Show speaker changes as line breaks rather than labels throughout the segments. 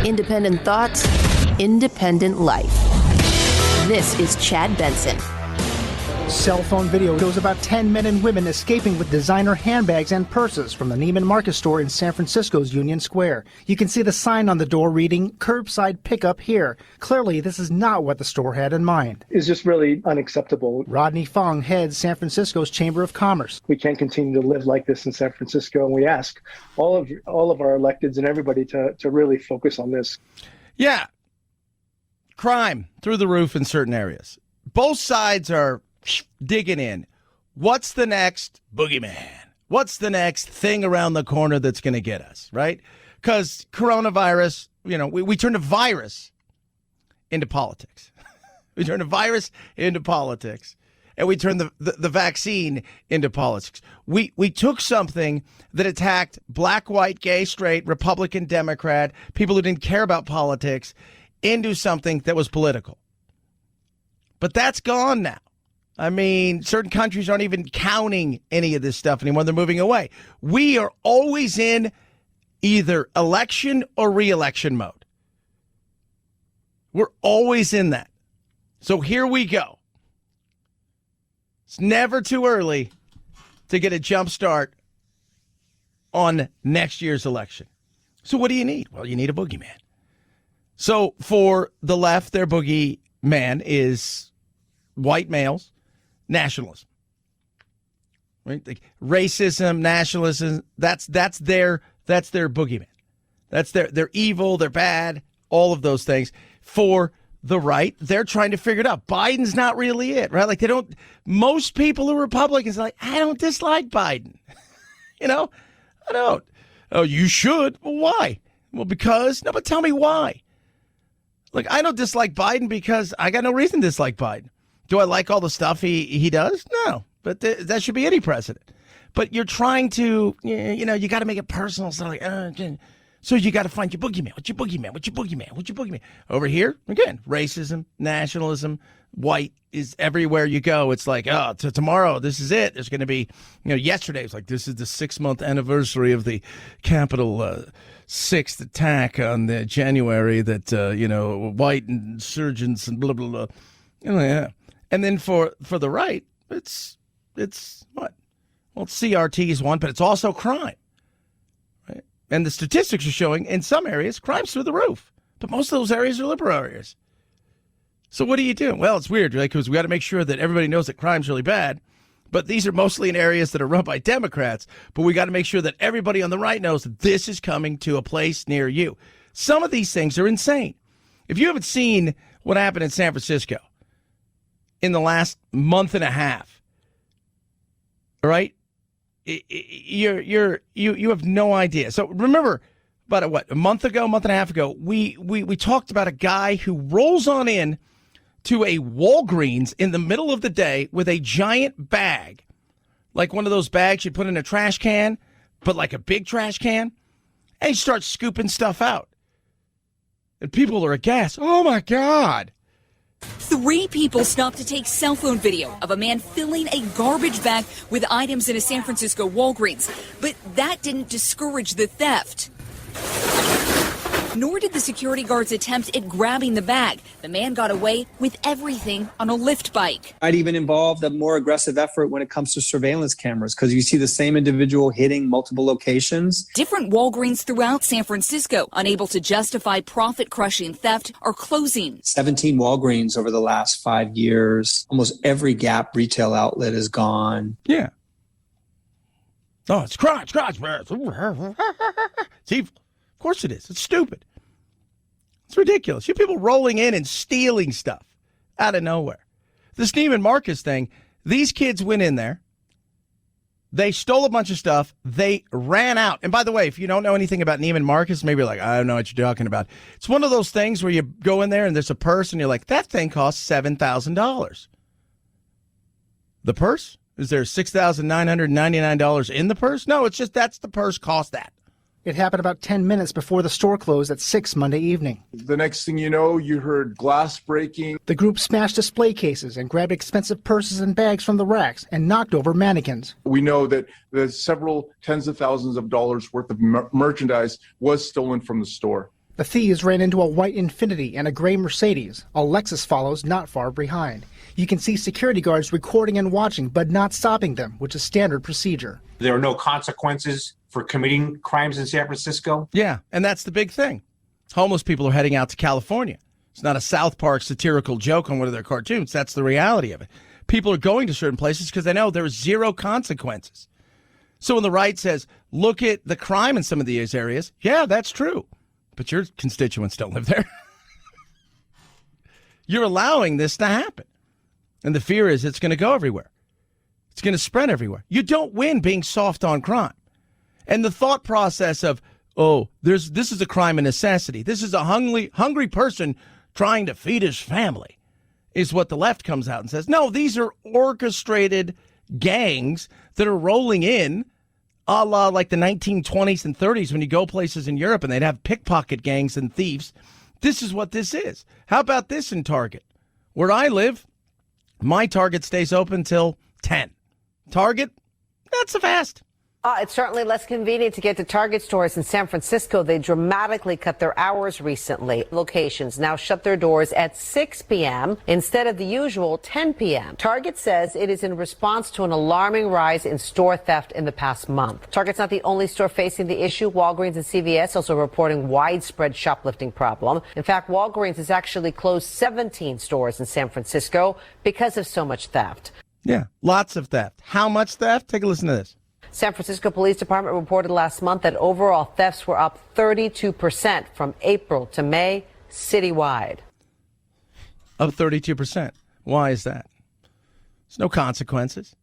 Independent thoughts, independent life. This is Chad Benson.
Cell phone video shows about 10 men and women escaping with designer handbags and purses from the Neiman Marcus store in San Francisco's Union Square. You can see the sign on the door reading, "Curbside Pickup Here." Clearly, this is not what the store had in mind.
It's just really unacceptable.
Rodney Fong heads San Francisco's Chamber of Commerce.
We can't continue to live like this in San Francisco, and we ask all of our electeds and everybody to really focus on this.
Yeah. Crime through the roof in certain areas. Both sides are digging in. What's the next boogeyman? What's the next thing around the corner that's going to get us, right? Because coronavirus, we turned a virus into politics. We turned a virus into politics. And we turned the vaccine into politics. We took something that attacked black, white, gay, straight, Republican, Democrat, people who didn't care about politics, into something that was political. But that's gone now. I mean, certain countries aren't even counting any of this stuff anymore. They're moving away. We are always in either election or re-election mode. We're always in that. So here we go. It's never too early to get a jump start on next year's election. So what do you need? Well, you need a boogeyman. So for the left, their boogeyman is white males, nationalism, right? Like racism, nationalism. That's their boogeyman. They're evil. They're bad. All of those things. For the right, they're trying to figure it out. Biden's not really it, right? Like most people who are Republicans are like, I don't dislike Biden. I don't. Oh, you should. Well, why? Well, because, no, but tell me why. Like, I don't dislike Biden because I got no reason to dislike Biden. Do I like all the stuff he does? No, but that should be any president. But you're trying to, you got to make it personal. So so you got to find your boogeyman. What's your boogeyman? What's your boogeyman? What's your boogeyman? Over here, again, racism, nationalism, white is everywhere you go. It's like, tomorrow, this is it. There's going to be, yesterday it was like, this is the 6-month anniversary of the Capitol 6th attack on the January that, white insurgents and blah, blah, blah. Yeah. And then for the right, it's what? Well, CRT is one, but it's also crime. Right? And the statistics are showing in some areas, crime's through the roof. But most of those areas are liberal areas. So what do you do? Well, it's weird, right? Because we got to make sure that everybody knows that crime's really bad. But these are mostly in areas that are run by Democrats. But we got to make sure that everybody on the right knows that this is coming to a place near you. Some of these things are insane. If you haven't seen what happened in San Francisco in the last month and a half, all right, you have no idea. So remember, about a month and a half ago, we talked about a guy who rolls on in to a Walgreens in the middle of the day with a giant bag, like one of those bags you put in a trash can, but like a big trash can, and he starts scooping stuff out. And people are aghast. Oh, my God.
3 people stopped to take cell phone video of a man filling a garbage bag with items in a San Francisco Walgreens. But that didn't discourage the theft. Nor did the security guards attempt at grabbing the bag. The man got away with everything on a lift bike.
I'd even involved a more aggressive effort when it comes to surveillance cameras, because you see the same individual hitting multiple locations.
Different Walgreens throughout San Francisco, unable to justify profit-crushing theft, are closing.
17 Walgreens over the last 5 years. Almost every Gap retail outlet is gone.
Yeah. Oh, it's crime. It's evil. Of course it is. It's stupid. It's ridiculous. You people rolling in and stealing stuff out of nowhere. This Neiman Marcus thing, these kids went in there. They stole a bunch of stuff. They ran out. And by the way, if you don't know anything about Neiman Marcus, maybe you're like, I don't know what you're talking about. It's one of those things where you go in there and there's a purse and you're like, that thing costs $7,000. The purse? Is there $6,999 in the purse? No, it's just that's the purse cost that.
It happened about 10 minutes before the store closed at 6 Monday evening.
The next thing you know, you heard glass breaking.
The group smashed display cases and grabbed expensive purses and bags from the racks and knocked over mannequins.
We know that several tens of thousands of dollars worth of merchandise was stolen from the store.
The thieves ran into a white Infiniti and a gray Mercedes. A Lexus follows not far behind. You can see security guards recording and watching, but not stopping them, which is standard procedure.
There are no consequences for committing crimes in San Francisco.
Yeah, and that's the big thing. Homeless people are heading out to California. It's not a South Park satirical joke on one of their cartoons. That's the reality of it. People are going to certain places because they know there are zero consequences. So when the right says, look at the crime in some of these areas, yeah, that's true. But your constituents don't live there. You're allowing this to happen. And the fear is it's going to go everywhere. It's going to spread everywhere. You don't win being soft on crime. And the thought process of, oh, this is a crime of necessity. This is a hungry person trying to feed his family is what the left comes out and says. No, these are orchestrated gangs that are rolling in a la like the 1920s and 30s when you go places in Europe and they'd have pickpocket gangs and thieves. This is what this is. How about this in Target? Where I live, my Target stays open till 10. Target, not so fast.
It's certainly less convenient to get to Target stores in San Francisco. They dramatically cut their hours recently. Locations now shut their doors at 6 p.m. instead of the usual 10 p.m. Target says it is in response to an alarming rise in store theft in the past month. Target's not the only store facing the issue. Walgreens and CVS also reporting widespread shoplifting problem. In fact, Walgreens has actually closed 17 stores in San Francisco because of so much theft.
Yeah, lots of theft. How much theft? Take a listen to this.
San Francisco Police Department reported last month that overall thefts were up 32% from April to May citywide.
Up 32%. Why is that? There's no consequences.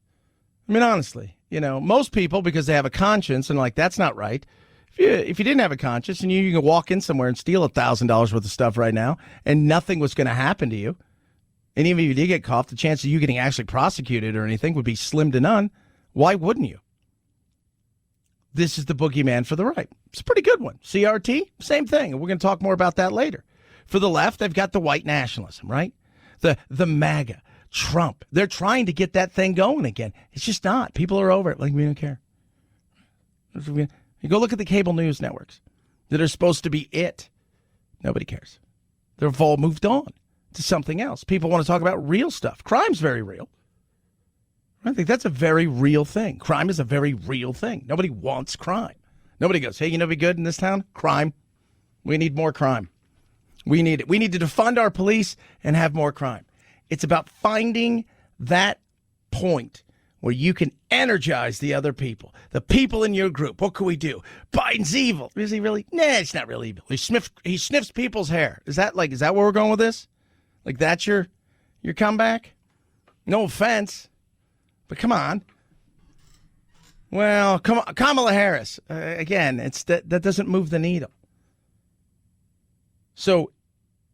I mean, honestly, most people, because they have a conscience and like, that's not right. If you didn't have a conscience and you can walk in somewhere and steal $1,000 worth of stuff right now and nothing was going to happen to you, and even if you did get caught, the chance of you getting actually prosecuted or anything would be slim to none. Why wouldn't you? This is the boogeyman for the right. It's a pretty good one. CRT, same thing. And we're going to talk more about that later. For the left, they've got the white nationalism, right? The MAGA, Trump. They're trying to get that thing going again. It's just not. People are over it. Like, we don't care. You go look at the cable news networks that are supposed to be it. Nobody cares. They've all moved on to something else. People want to talk about real stuff. Crime's very real. I think that's a very real thing. Crime is a very real thing. Nobody wants crime. Nobody goes, hey, be good in this town? Crime. We need more crime. We need it. We need to defund our police and have more crime. It's about finding that point where you can energize the other people, the people in your group. What can we do? Biden's evil. Is he really? Nah, it's not really evil. He sniffs people's hair. Is that where we're going with this? Like that's your comeback? No offense. But come on. Well, come on, Kamala Harris. Again, that doesn't move the needle. So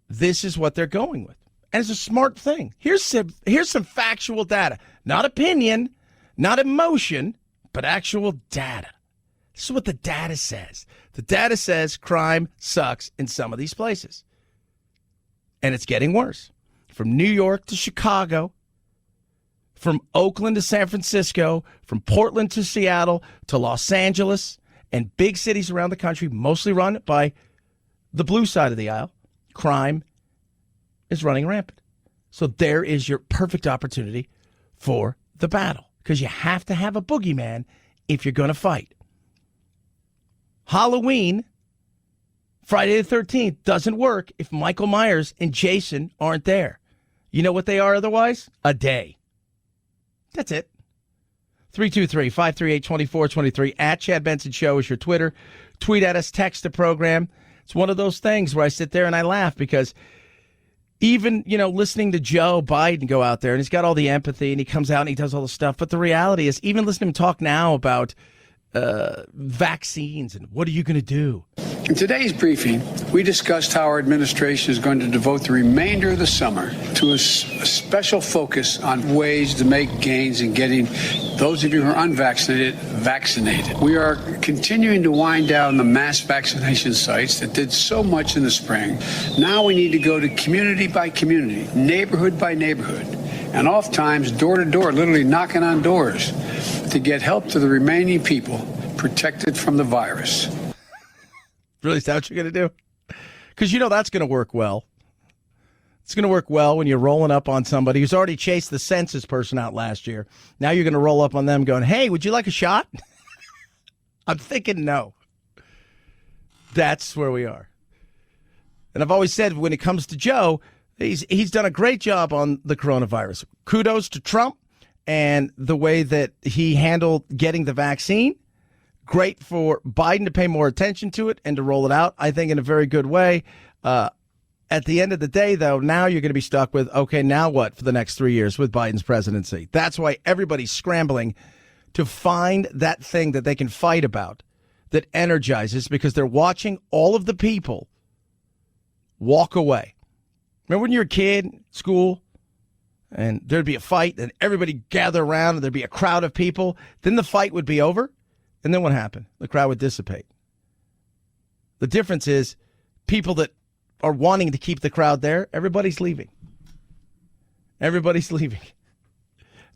this is what they're going with. And it's a smart thing. Here's some factual data. Not opinion, not emotion, but actual data. This is what the data says. The data says crime sucks in some of these places. And it's getting worse. From New York to Chicago, from Oakland to San Francisco, from Portland to Seattle to Los Angeles, and big cities around the country, mostly run by the blue side of the aisle, crime is running rampant. So there is your perfect opportunity for the battle, because you have to have a boogeyman if you're going to fight. Halloween, Friday the 13th, doesn't work if Michael Myers and Jason aren't there. You know what they are otherwise? A day. That's it. 323-538-2423. At Chad Benson Show is your Twitter. Tweet at us, text the program. It's one of those things where I sit there and I laugh because even, listening to Joe Biden go out there and he's got all the empathy and he comes out and he does all the stuff. But the reality is, even listening to him talk now about vaccines and what are you going to do?
In today's briefing, we discussed how our administration is going to devote the remainder of the summer to a special focus on ways to make gains in getting those of you who are unvaccinated vaccinated. We are continuing to wind down the mass vaccination sites that did so much in the spring. Now we need to go to community by community, neighborhood by neighborhood, and oftentimes door to door, literally knocking on doors to get help to the remaining people protected from the virus.
Really, is that what you're going to do? Because that's going to work well. It's going to work well when you're rolling up on somebody who's already chased the census person out last year. Now you're going to roll up on them going, hey, would you like a shot? I'm thinking no. That's where we are. And I've always said when it comes to Joe, he's done a great job on the coronavirus. Kudos to Trump and the way that he handled getting the vaccine. Great for Biden to pay more attention to it and to roll it out, I think, in a very good way. At the end of the day, though, now you're going to be stuck with, okay, now what for the next 3 years with Biden's presidency? That's why everybody's scrambling to find that thing that they can fight about that energizes, because they're watching all of the people walk away. Remember when you were a kid in school and there'd be a fight and everybody gather around and there'd be a crowd of people? Then the fight would be over. And then what happened? The crowd would dissipate. The difference is people that are wanting to keep the crowd there, everybody's leaving. Everybody's leaving.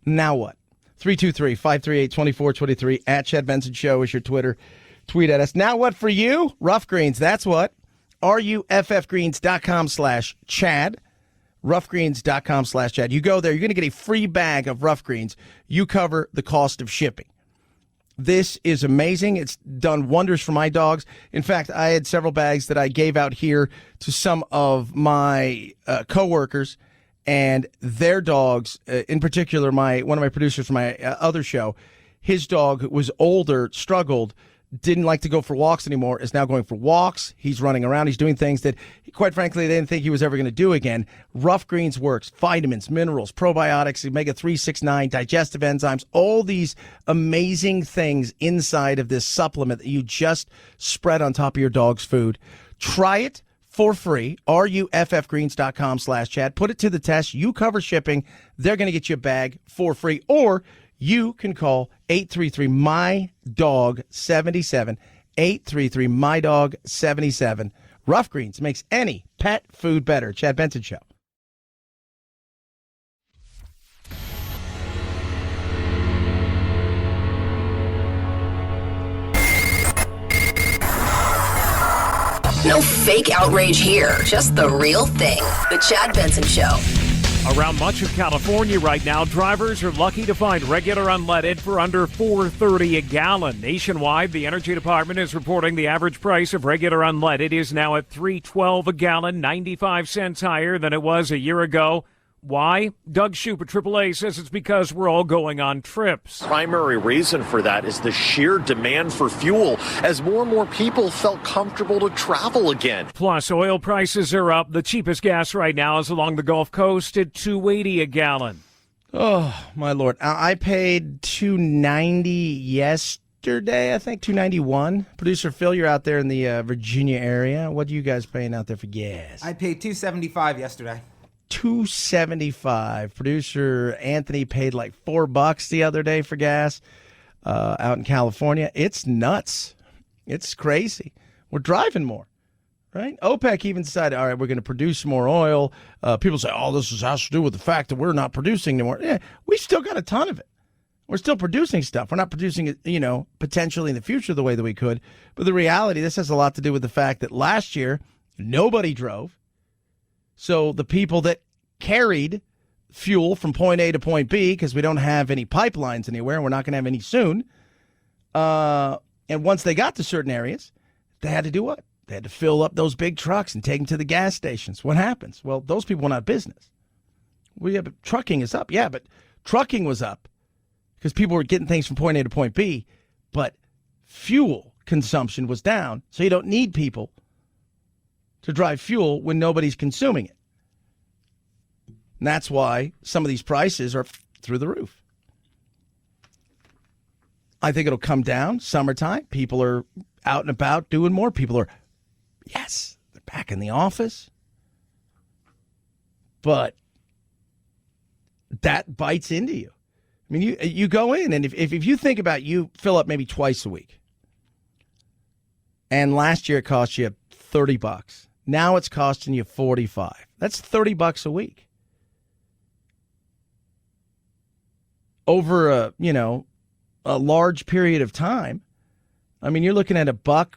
Now what? 323-538-2423 at Chad Benson Show is your Twitter. Tweet at us. Now what for you? Rough Greens. That's what. RUFFgreens.com/Chad. Roughgreens.com/Chad. You go there. You're going to get a free bag of Rough Greens. You cover the cost of shipping. This is amazing. It's done wonders for my dogs. In fact, I had several bags that I gave out here to some of my coworkers and their dogs. In particular, one of my producers from my other show, his dog was older, struggled, didn't like to go for walks anymore, is now going for walks. He's running around. He's doing things that, quite frankly, they didn't think he was ever going to do again. Rough Greens works. Vitamins, minerals, probiotics, omega-3, 6, 9, digestive enzymes, all these amazing things inside of this supplement that you just spread on top of your dog's food. Try it for free. RUFFgreens.com/Chad. Put it to the test. You cover shipping. They're going to get you a bag for free. Or you can call 833-MY-DOG-77, 833-MY-DOG-77. Rough Greens makes any pet food better. Chad Benson Show.
No fake outrage here, just the real thing. The Chad Benson Show.
Around much of California right now, drivers are lucky to find regular unleaded for under $4.30 a gallon. Nationwide, the Energy Department is reporting the average price of regular unleaded is now at $3.12 a gallon, 95 cents higher than it was a year ago. Why? Doug Shoup at AAA says it's because we're all going on trips.
Primary reason for that is the sheer demand for fuel as more and more people felt comfortable to travel again.
Plus, oil prices are up. The cheapest gas right now is along the Gulf Coast at $2.80 a gallon.
Oh, my Lord. I paid $2.90 yesterday, I think, $2.91. Producer Phil, you're out there in the Virginia area. What are you guys paying out there for gas?
I paid $2.75 yesterday.
$2.75. Producer Anthony paid like $4 the other day for gas out in California. It's nuts. It's crazy. We're driving more, right? OPEC even decided, all right, we're going to produce more oil. People say, oh, this has to do with the fact that we're not producing anymore. Yeah, we still got a ton of it. We're still producing stuff. We're not producing it, potentially in the future the way that we could. But the reality, this has a lot to do with the fact that last year, nobody drove. So the people that carried fuel from point A to point B, because we don't have any pipelines anywhere, and we're not going to have any soon, and once they got to certain areas, they had to do what? They had to fill up those big trucks and take them to the gas stations. What happens? Well, those people went out of business. Well, yeah, but trucking is up. Yeah, but trucking was up because people were getting things from point A to point B, but fuel consumption was down, so you don't need people to drive fuel when nobody's consuming it. And that's why some of these prices are through the roof. I think it'll come down summertime. People are out and about doing more. People are, yes, they're back in the office. But that bites into you. I mean, you go in, and if you think about you fill up maybe twice a week. And last year it cost you $30. Now it's costing you $45. That's $30 a week. Over a large period of time. I mean, you're looking at $1,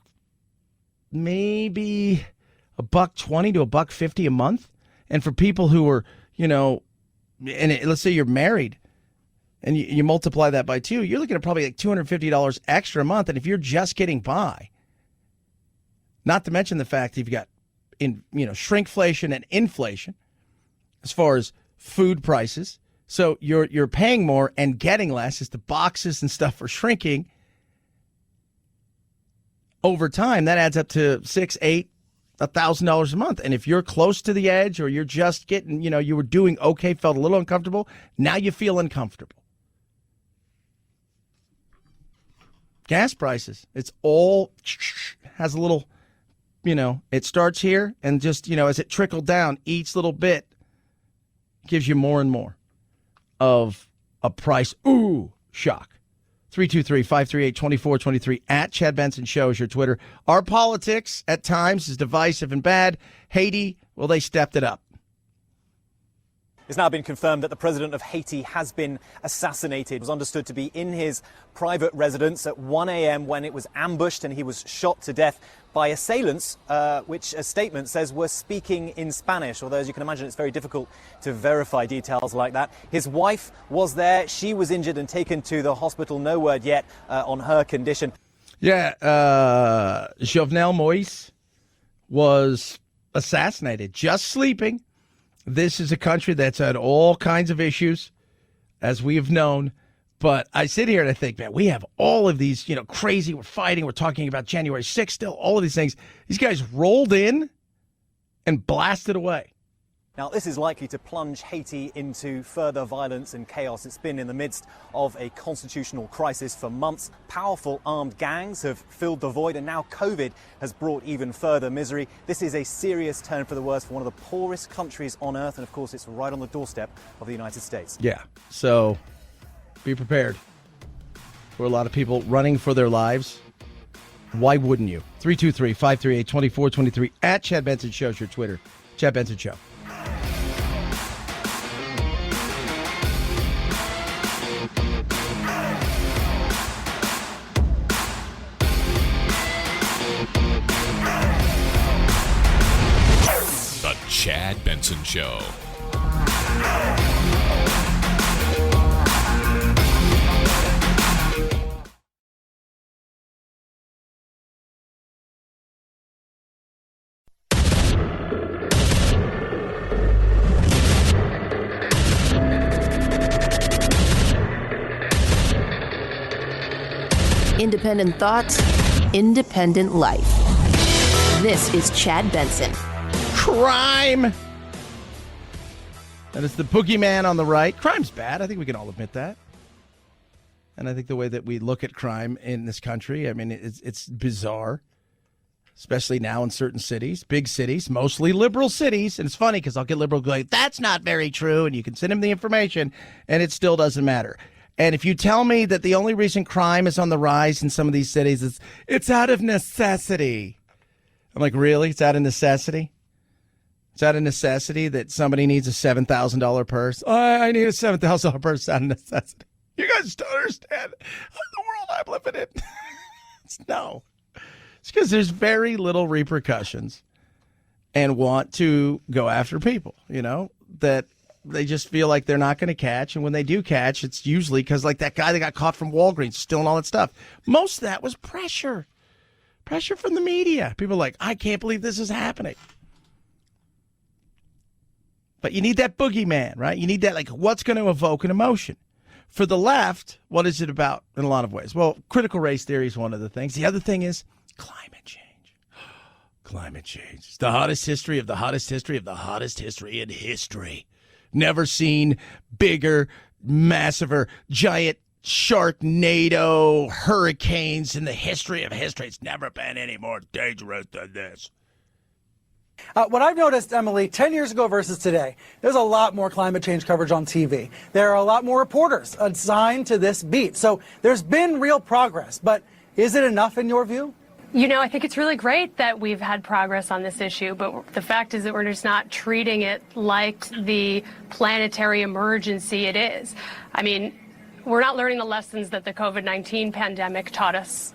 maybe $1.20 to $1.50 a month. And for people who are, let's say you're married and you multiply that by 2, you're looking at probably like $250 extra a month. And if you're just getting by, not to mention the fact that you've got shrinkflation and inflation as far as food prices. So you're paying more and getting less as the boxes and stuff are shrinking. Over time, that adds up to $6,000, $8,000, $1,000 a month. And if you're close to the edge or you're just getting, you were doing okay, felt a little uncomfortable, now you feel uncomfortable. Gas prices, it's all has a little, it starts here and just, as it trickled down, each little bit gives you more and more of a price shock. 323-538-2423 at Chad Benson Show is your Twitter. Our politics at times is divisive and bad. Haiti, well, they stepped it up.
It's now been confirmed that the president of Haiti has been assassinated. It was understood to be in his private residence at 1 a.m. when it was ambushed and he was shot to death by assailants, which a statement says were speaking in Spanish, although as you can imagine it's very difficult to verify details like that. His wife was there. She was injured and taken to the hospital. No word yet on her condition.
Yeah, Jovenel Moïse was assassinated, just sleeping. This is a country that's had all kinds of issues, as we have known. But I sit here and I think, man, we have all of these, crazy, we're fighting, we're talking about January 6th still, all of these things. These guys rolled in and blasted away.
Now, this is likely to plunge Haiti into further violence and chaos. It's been in the midst of a constitutional crisis for months. Powerful armed gangs have filled the void, and now COVID has brought even further misery. This is a serious turn for the worse for one of the poorest countries on earth, and of course, it's right on the doorstep of the United States.
Yeah, so be prepared for a lot of people running for their lives. Why wouldn't you? 323-538-2423 at Chad Benson Show is your Twitter. Chad Benson Show.
Chad Benson Show.
Independent thoughts, independent life. This is Chad Benson.
Crime. That is the boogeyman on the right. Crime's bad. I think we can all admit that. And I think the way that we look at crime in this country, I mean, it's bizarre, especially now in certain cities, big cities, mostly liberal cities. And it's funny because I'll get liberal going, that's not very true. And you can send them the information and it still doesn't matter. And if you tell me that the only reason crime is on the rise in some of these cities is it's out of necessity. I'm like, really? It's out of necessity? It's out of necessity that somebody needs a $7,000 purse. I need a $7,000 purse out of necessity. You guys don't understand the world I'm living in. No. It's because there's very little repercussions and want to go after people, that they just feel like they're not going to catch. And when they do catch, it's usually because like that guy that got caught from Walgreens stealing all that stuff. Most of that was pressure. Pressure from the media. People are like, I can't believe this is happening. But you need that boogeyman, right? You need that, like, what's going to evoke an emotion? For the left, what is it about in a lot of ways? Well, critical race theory is one of the things. The other thing is climate change. Climate change. It's the hottest history of the hottest history of the hottest history in history. Never seen bigger, massiver, giant Sharknado hurricanes in the history of history. It's never been any more dangerous than this.
What I've noticed, Emily, 10 years ago versus today, there's a lot more climate change coverage on TV. There are a lot more reporters assigned to this beat. So there's been real progress. But is it enough in your view?
I think it's really great that we've had progress on this issue, but the fact is that we're just not treating it like the planetary emergency it is. I mean, we're not learning the lessons that the COVID-19 pandemic taught us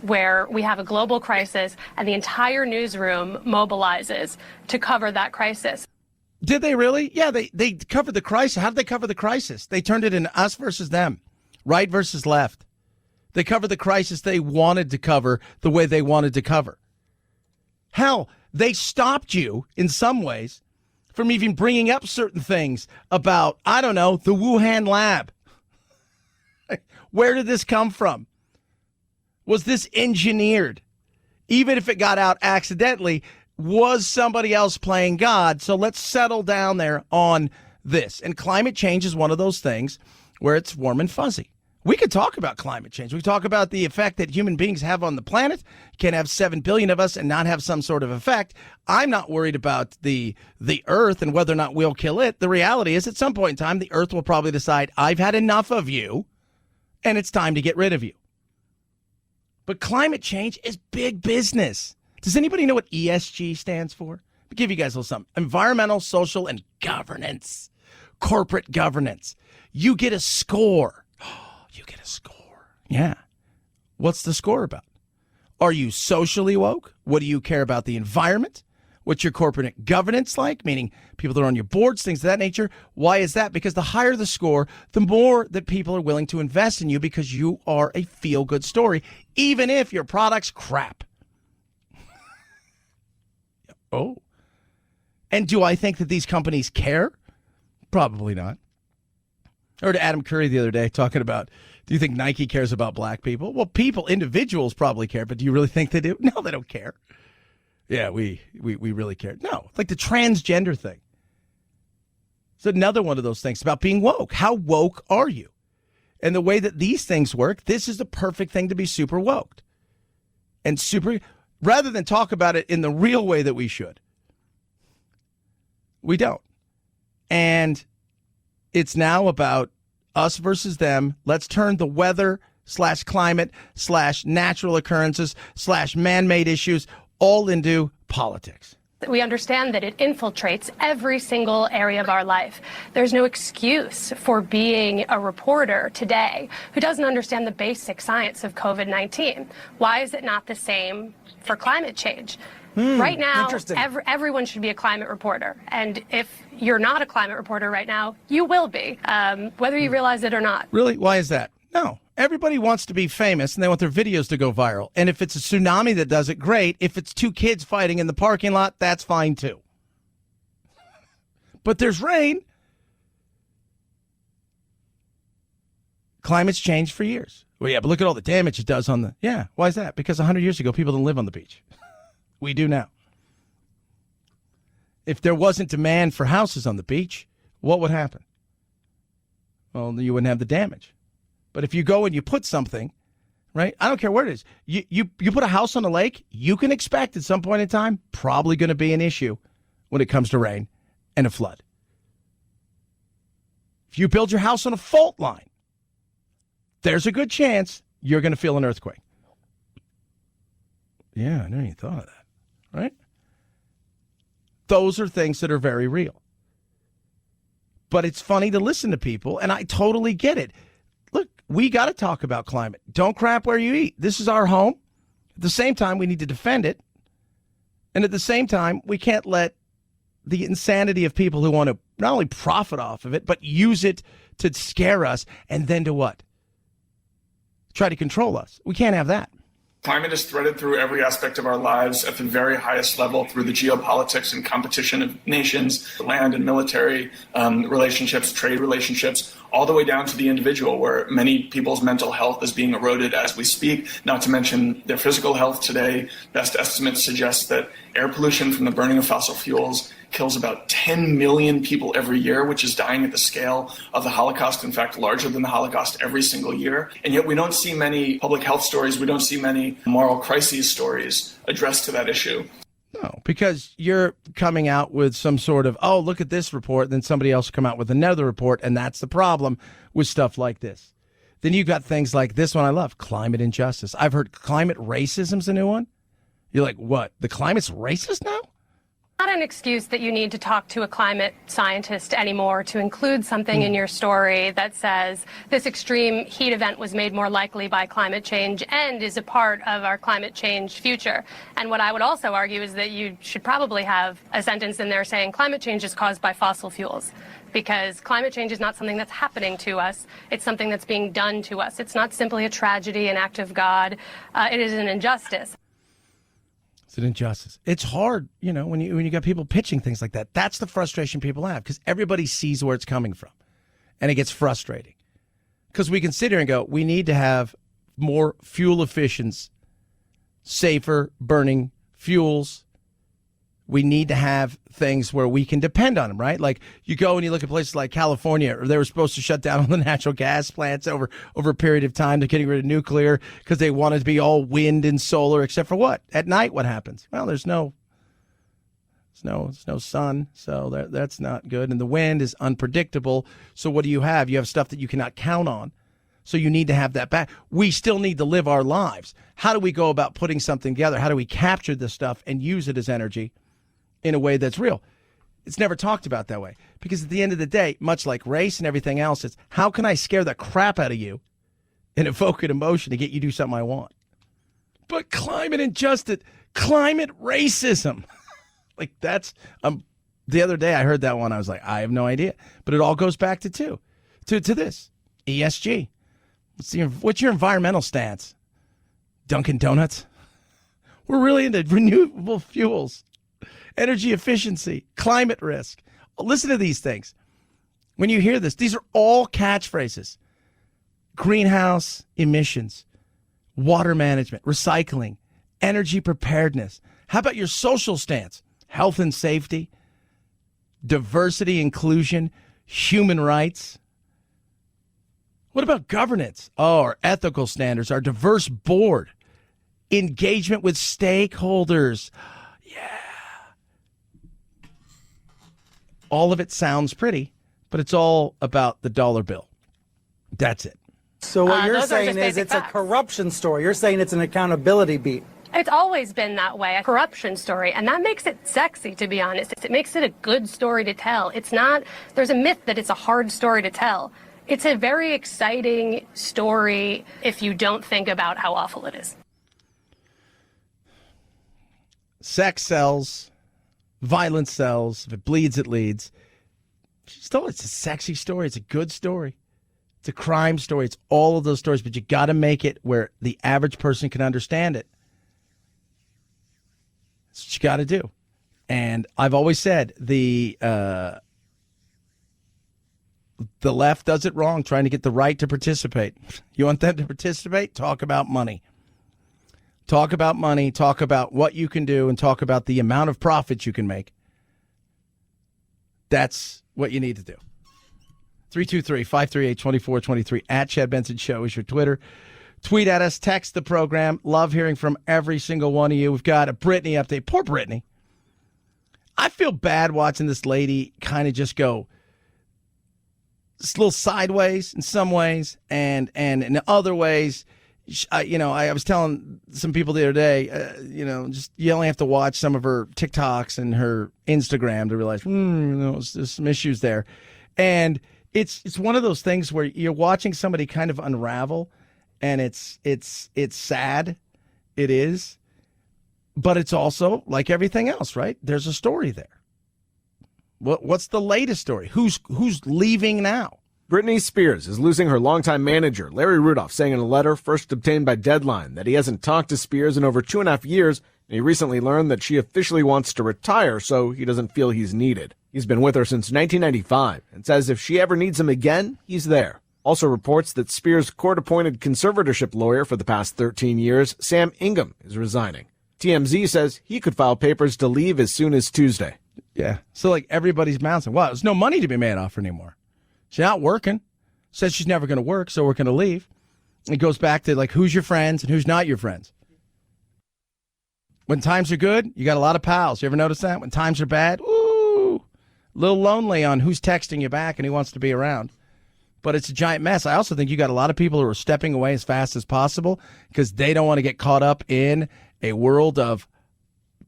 where we have a global crisis and the entire newsroom mobilizes to cover that crisis.
Did they really? Yeah, they covered the crisis. How did they cover the crisis? They turned it into us versus them, right versus left. They covered the crisis they wanted to cover the way they wanted to cover. Hell, they stopped you in some ways from even bringing up certain things about, I don't know, the Wuhan lab. Where did this come from? Was this engineered? Even if it got out accidentally, was somebody else playing God? So let's settle down there on this. And climate change is one of those things where it's warm and fuzzy. We could talk about climate change. We talk about the effect that human beings have on the planet. You can't have 7 billion of us and not have some sort of effect. I'm not worried about the earth and whether or not we'll kill it. The reality is at some point in time, the earth will probably decide, I've had enough of you, and it's time to get rid of you. But climate change is big business. Does anybody know what ESG stands for? I'll give you guys a little something. Environmental, social, and governance. Corporate governance. You get a score. You get a score. Yeah. What's the score about? Are you socially woke? What do you care about the environment? What's your corporate governance like? Meaning people that are on your boards, things of that nature. Why is that? Because the higher the score, the more that people are willing to invest in you because you are a feel-good story, even if your product's crap. Oh. And do I think that these companies care? Probably not. I heard Adam Curry the other day talking about, do you think Nike cares about black people? Well, individuals probably care, but do you really think they do? No, they don't care. Yeah, we really care. No, like the transgender thing. It's another one of those things about being woke. How woke are you? And the way that these things work, this is the perfect thing to be super woke. And rather than talk about it in the real way that we should, we don't. And it's now about us versus them. Let's turn the weather / climate / natural occurrences / man-made issues all into politics.
We understand that it infiltrates every single area of our life. There's no excuse for being a reporter today who doesn't understand the basic science of COVID-19. Why is it not the same for climate change? Right now, everyone should be a climate reporter. And if you're not a climate reporter right now, you will be, whether you realize it or not.
Really? Why is that? No. Everybody wants to be famous, and they want their videos to go viral. And if it's a tsunami that does it, great. If it's 2 kids fighting in the parking lot, that's fine, too. But there's rain. Climate's changed for years. Well, yeah, but look at all the damage it does on the... Yeah, why is that? Because 100 years ago, people didn't live on the beach. We do now. If there wasn't demand for houses on the beach, what would happen? Well, you wouldn't have the damage. But if you go and you put something, right? I don't care where it is. You put a house on a lake, you can expect at some point in time, probably going to be an issue when it comes to rain and a flood. If you build your house on a fault line, there's a good chance you're going to feel an earthquake. Yeah, I never even thought of that. Right? Those are things that are very real. But it's funny to listen to people, and I totally get it. Look, we got to talk about climate. Don't crap where you eat. This is our home. At the same time, we need to defend it. And at the same time, we can't let the insanity of people who want to not only profit off of it, but use it to scare us, and then to what? Try to control us. We can't have that.
Climate is threaded through every aspect of our lives at the very highest level through the geopolitics and competition of nations, land and military relationships, trade relationships, all the way down to the individual, where many people's mental health is being eroded as we speak, not to mention their physical health today. Best estimates suggest that air pollution from the burning of fossil fuels kills about 10 million people every year, which is dying at the scale of the Holocaust, in fact, larger than the Holocaust every single year. And yet we don't see many public health stories, we don't see many moral crises stories addressed to that issue.
No, because you're coming out with some sort of, oh, look at this report, then somebody else will come out with another report, and that's the problem with stuff like this. Then you've got things like this one I love, climate injustice. I've heard climate racism's a new one. You're like, what? The climate's racist now?
not an excuse that you need to talk to a climate scientist anymore to include something in your story that says this extreme heat event was made more likely by climate change and is a part of our climate change future. And what I would also argue is that you should probably have a sentence in there saying climate change is caused by fossil fuels, because climate change is not something that's happening to us. It's something that's being done to us. It's not simply a tragedy, an act of God. It is an injustice.
It's an injustice. It's hard, when you got people pitching things like that. That's the frustration people have, because everybody sees where it's coming from, and it gets frustrating. Because we can sit here and go, we need to have more fuel efficient, safer burning fuels. We need to have things where we can depend on them, right? Like you go and you look at places like California, or they were supposed to shut down all the natural gas plants over a period of time. They're getting rid of nuclear because they wanted to be all wind and solar, except for what? At night, what happens? Well, there's no sun, so that's not good. And the wind is unpredictable. So what do you have? You have stuff that you cannot count on. So you need to have that back. We still need to live our lives. How do we go about putting something together? How do we capture this stuff and use it as energy in a way that's real? It's never talked about that way, because at the end of the day, much like race and everything else, it's how can I scare the crap out of you and evoke an emotion to get you to do something I want? But climate injustice, climate racism, like that's the other day I heard that one. I was like, I have no idea, but it all goes back to this ESG. What's your environmental stance? Dunkin' Donuts. We're really into renewable fuels, energy efficiency, climate risk. Listen to these things. When you hear this, these are all catchphrases. Greenhouse emissions, water management, recycling, energy preparedness. How about your social stance? Health and safety, diversity, inclusion, human rights. What about governance? Oh, our ethical standards, our diverse board, engagement with stakeholders. All of it sounds pretty, but it's all about the dollar bill. That's it.
So what you're saying is it's a corruption story. You're saying it's an accountability beat.
It's always been that way, a corruption story, and that makes it sexy, to be honest. It makes it a good story to tell. It's not, there's a myth that it's a hard story to tell. It's a very exciting story if you don't think about how awful it is.
Sex sells. Violence sells. If it bleeds, it leads. Still, it's a sexy story. It's a good story. It's a crime story. It's all of those stories, but you got to make it where the average person can understand it. That's what you got to do. And I've always said the left does it wrong, trying to get the right to participate. You want them to participate? Talk about money. Talk about money, talk about what you can do, and talk about the amount of profits you can make. That's what you need to do. 323-538-2423 at Chad Benson Show is your Twitter. Tweet at us, text the program. Love hearing from every single one of you. We've got a Brittany update. Poor Brittany. I feel bad watching this lady kind of just go a little sideways in some ways, and in other ways, I was telling some people the other day, just you only have to watch some of her TikToks and her Instagram to realize, there's some issues there. And it's one of those things where you're watching somebody kind of unravel, and it's sad. It is. But it's also like everything else, right? There's a story there. What's the latest story? Who's leaving now?
Britney Spears is losing her longtime manager, Larry Rudolph, saying in a letter first obtained by Deadline that he hasn't talked to Spears in over 2.5 years, and he recently learned that she officially wants to retire, so he doesn't feel he's needed. He's been with her since 1995 and says if she ever needs him again, he's there. Also reports that Spears' court-appointed conservatorship lawyer for the past 13 years, Sam Ingham, is resigning. TMZ says he could file papers to leave as soon as Tuesday.
Yeah, so like everybody's bouncing. Wow, there's no money to be made off her anymore. She's not working. Says she's never going to work, so we're going to leave. It goes back to, like, who's your friends and who's not your friends. When times are good, you got a lot of pals. You ever notice that? When times are bad, ooh, a little lonely on who's texting you back and who wants to be around. But it's a giant mess. I also think you got a lot of people who are stepping away as fast as possible because they don't want to get caught up in a world of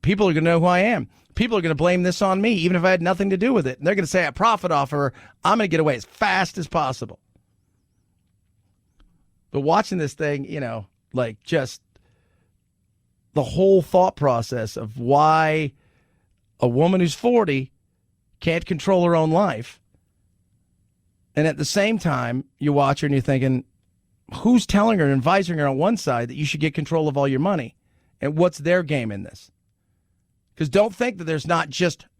People are going to know who I am. People are going to blame this on me, even if I had nothing to do with it. And they're going to say I profit off her. I'm going to get away as fast as possible. But watching this thing, like just the whole thought process of why a woman who's 40 can't control her own life. And at the same time, you watch her and you're thinking, who's telling her and advising her on one side that you should get control of all your money? And what's their game in this? Because don't think that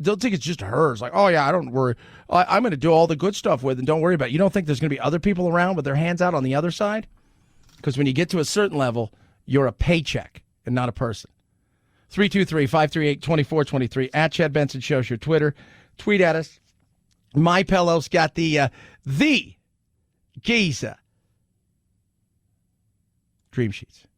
don't think it's just hers. Like, oh, yeah, I don't worry. I'm going to do all the good stuff with and don't worry about it. You don't think there's going to be other people around with their hands out on the other side? Because when you get to a certain level, you're a paycheck and not a person. 323-538-2423 at Chad Benson Show's your Twitter. Tweet at us. MyPillow's got the Giza Dream Sheets.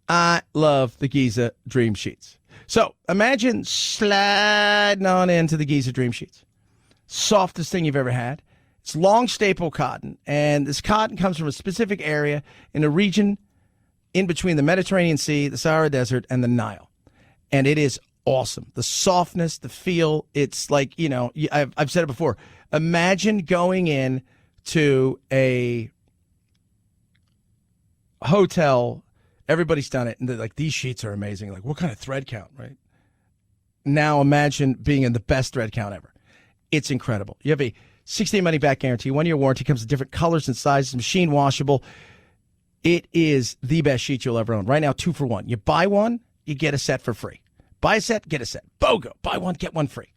I love the Giza Dream Sheets. So imagine sliding on into the Giza Dream Sheets. Softest thing you've ever had. It's long staple cotton, and this cotton comes from a specific area in a region in between the Mediterranean Sea, the Sahara Desert, and the Nile. And it is awesome. The softness, the feel, it's like, I've said it before. Imagine going in to a hotel, everybody's done it, and they're like, these sheets are amazing. Like, what kind of thread count, right? Now imagine being in the best thread count ever. It's incredible. You have a 60-day money-back guarantee, 1-year warranty, comes in different colors and sizes, machine washable. It is the best sheet you'll ever own. Right now, 2 for 1. You buy one, you get a set for free. Buy a set, get a set. BOGO. Buy one, get one free.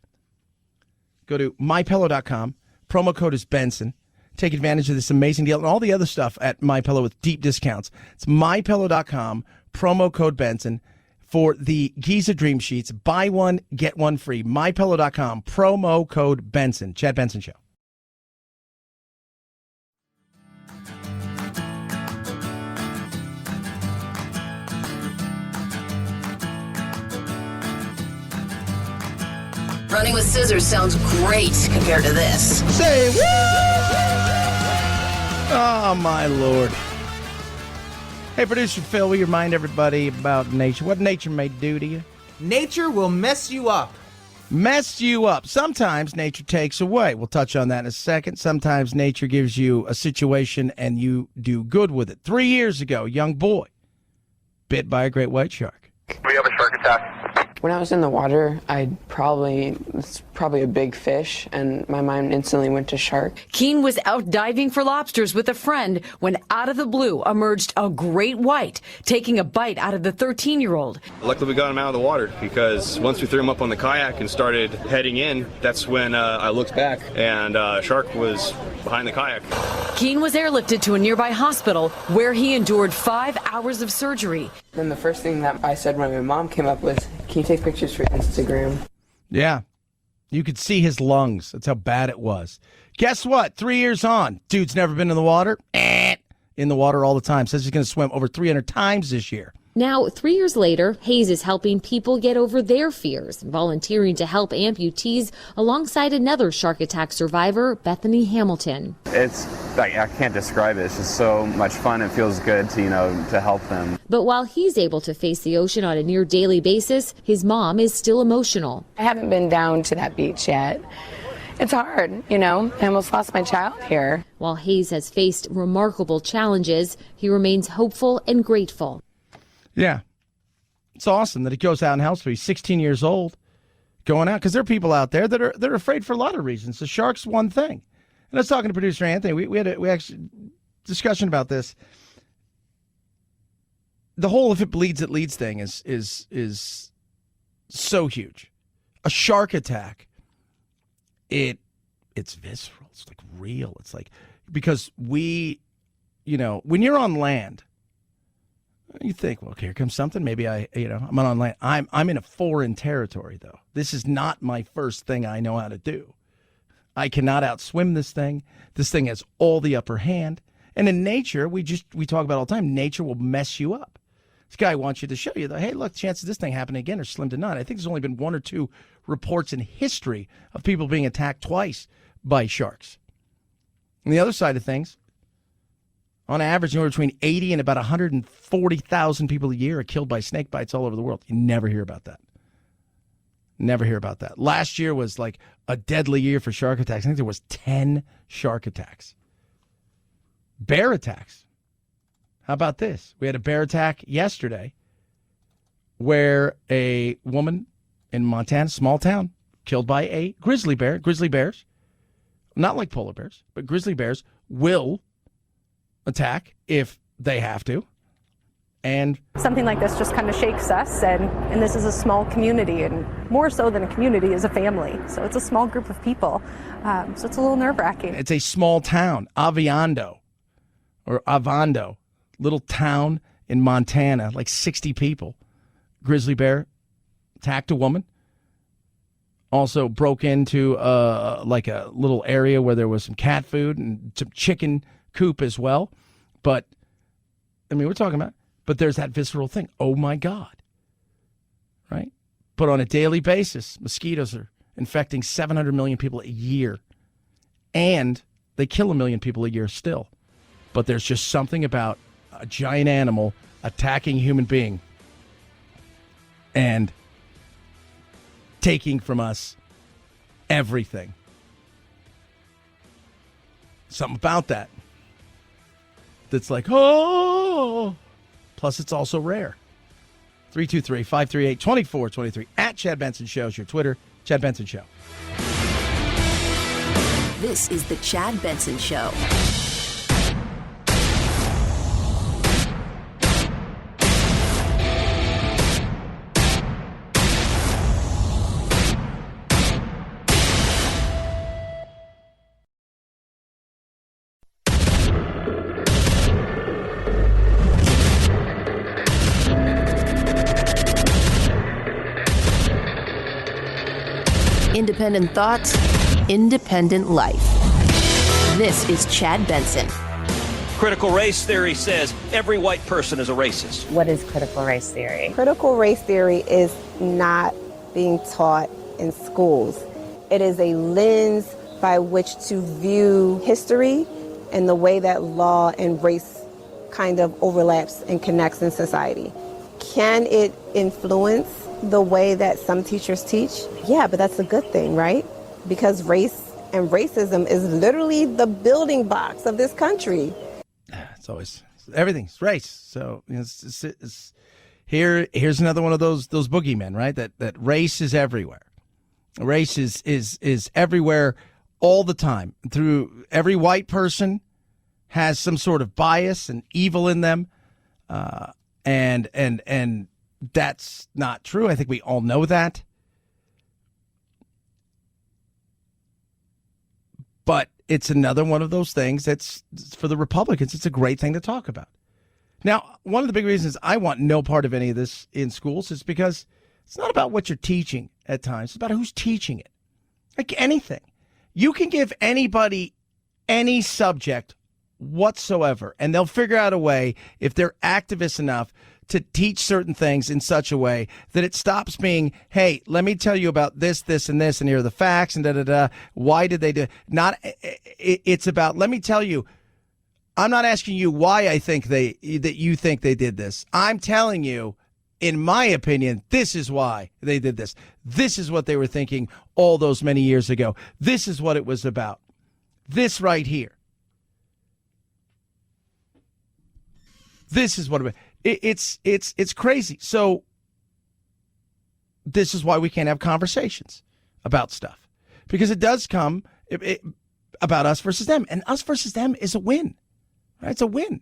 Go to MyPillow.com. Promo code is Benson. Take advantage of this amazing deal and all the other stuff at MyPillow with deep discounts. It's MyPillow.com. Promo code Benson for the Giza Dream Sheets. Buy one, get one free. MyPillow.com. Promo code Benson. Chad Benson Show.
Running with scissors sounds great compared to this.
Say what? Oh, my Lord. Hey, producer Phil, will you remind everybody about nature? What nature may do to you?
Nature will mess you up.
Mess you up. Sometimes nature takes away. We'll touch on that in a second. Sometimes nature gives you a situation and you do good with it. 3 years ago, a young boy bit by a great white shark.
We have a shark attack. When I was in the water, it's probably a big fish, and my mind instantly went to shark.
Keen was out diving for lobsters with a friend when out of the blue emerged a great white, taking a bite out of the 13-year-old.
Luckily, we got him out of the water because once we threw him up on the kayak and started heading in, that's when I looked back and shark was behind the kayak.
Keen was airlifted to a nearby hospital where he endured 5 hours of surgery.
Then the first thing that I said when my mom came up was, "Can you take pictures for Instagram?"
Yeah. You could see his lungs. That's how bad it was. Guess what? 3 years on, dude's never been in the water. In the water all the time. Says he's going to swim over 300 times this year.
Now, 3 years later, Hayes is helping people get over their fears, volunteering to help amputees alongside another shark attack survivor, Bethany Hamilton.
It's like, I can't describe it. It's just so much fun. It feels good to, to help them.
But while he's able to face the ocean on a near daily basis, his mom is still emotional.
I haven't been down to that beach yet. It's hard, I almost lost my child here.
While Hayes has faced remarkable challenges, he remains hopeful and grateful.
Yeah. It's awesome that he goes out and helps. He's 16 years old going out because there are people out there that are afraid for a lot of reasons. The shark's one thing. And I was talking to producer Anthony. We had a discussion about this. The whole if it bleeds, it leads thing is so huge. A shark attack, it's visceral. It's like real. It's like because when you're on land, you think, well, okay, here comes something. Maybe I'm on land. I'm in a foreign territory, though. This is not my first thing I know how to do. I cannot outswim this thing. This thing has all the upper hand. And in nature, we talk about all the time, nature will mess you up. This guy wants you to show you that, hey, look, chances of this thing happening again are slim to none. I think there's only been 1 or 2 reports in history of people being attacked twice by sharks. And the other side of things, on average, between 80 and about 140,000 people a year are killed by snake bites all over the world. You never hear about that. Never hear about that. Last year was like a deadly year for shark attacks. I think there was 10 shark attacks. Bear attacks. How about this? We had a bear attack yesterday where a woman in Montana, small town, killed by a grizzly bear. Grizzly bears, not like polar bears, but grizzly bears will attack if they have to. And
something like this just kind of shakes us, and this is a small community, and more so than a community is a family. So it's a small group of people. So it's a little nerve-wracking.
It's a small town, Avando, little town in Montana, like 60 people. Grizzly bear attacked a woman. Also broke into like a little area where there was some cat food and some chicken coop as well. But, I mean, we're talking about, but there's that visceral thing. Oh, my God. Right? But on a daily basis, mosquitoes are infecting 700 million people a year. And they kill 1 million people a year still. But there's just something about a giant animal attacking a human being and taking from us everything. Something about that that's like, oh. Plus, it's also rare. 323-538-2423. At Chad Benson Show is your Twitter. Chad Benson Show.
This is the Chad Benson Show. Independent thoughts, independent life. This is Chad Benson.
Critical race theory says every white person is a racist.
What is critical race theory?
Critical race theory is not being taught in schools. It is a lens by which to view history and the way that law and race kind of overlaps and connects in society. Can it influence the way that some teachers teach? Yeah, but that's a good thing, right? Because race and racism is literally the building blocks of this country.
It's always, everything's race. So here's another one of those boogeymen, right? That race is everywhere. Race is everywhere all the time. Through every white person has some sort of bias and evil in them. And that's not true. I think we all know that. But it's another one of those things that's, for the Republicans, it's a great thing to talk about. Now, one of the big reasons I want no part of any of this in schools is because it's not about what you're teaching at times. It's about who's teaching it. Like anything. You can give anybody any subject whatsoever, and they'll figure out a way, if they're activists enough, to teach certain things in such a way that it stops being, hey, let me tell you about this, this, and this, and here are the facts, and da-da-da. Why did they do? Not, it's about, let me tell you, I'm not asking you why I think that you think they did this. I'm telling you, in my opinion, this is why they did this. This is what they were thinking all those many years ago. This is what it was about. This right here. This is what it's crazy. So this is why we can't have conversations about stuff, because it does come about us versus them, and us versus them is a win. Right? It's a win.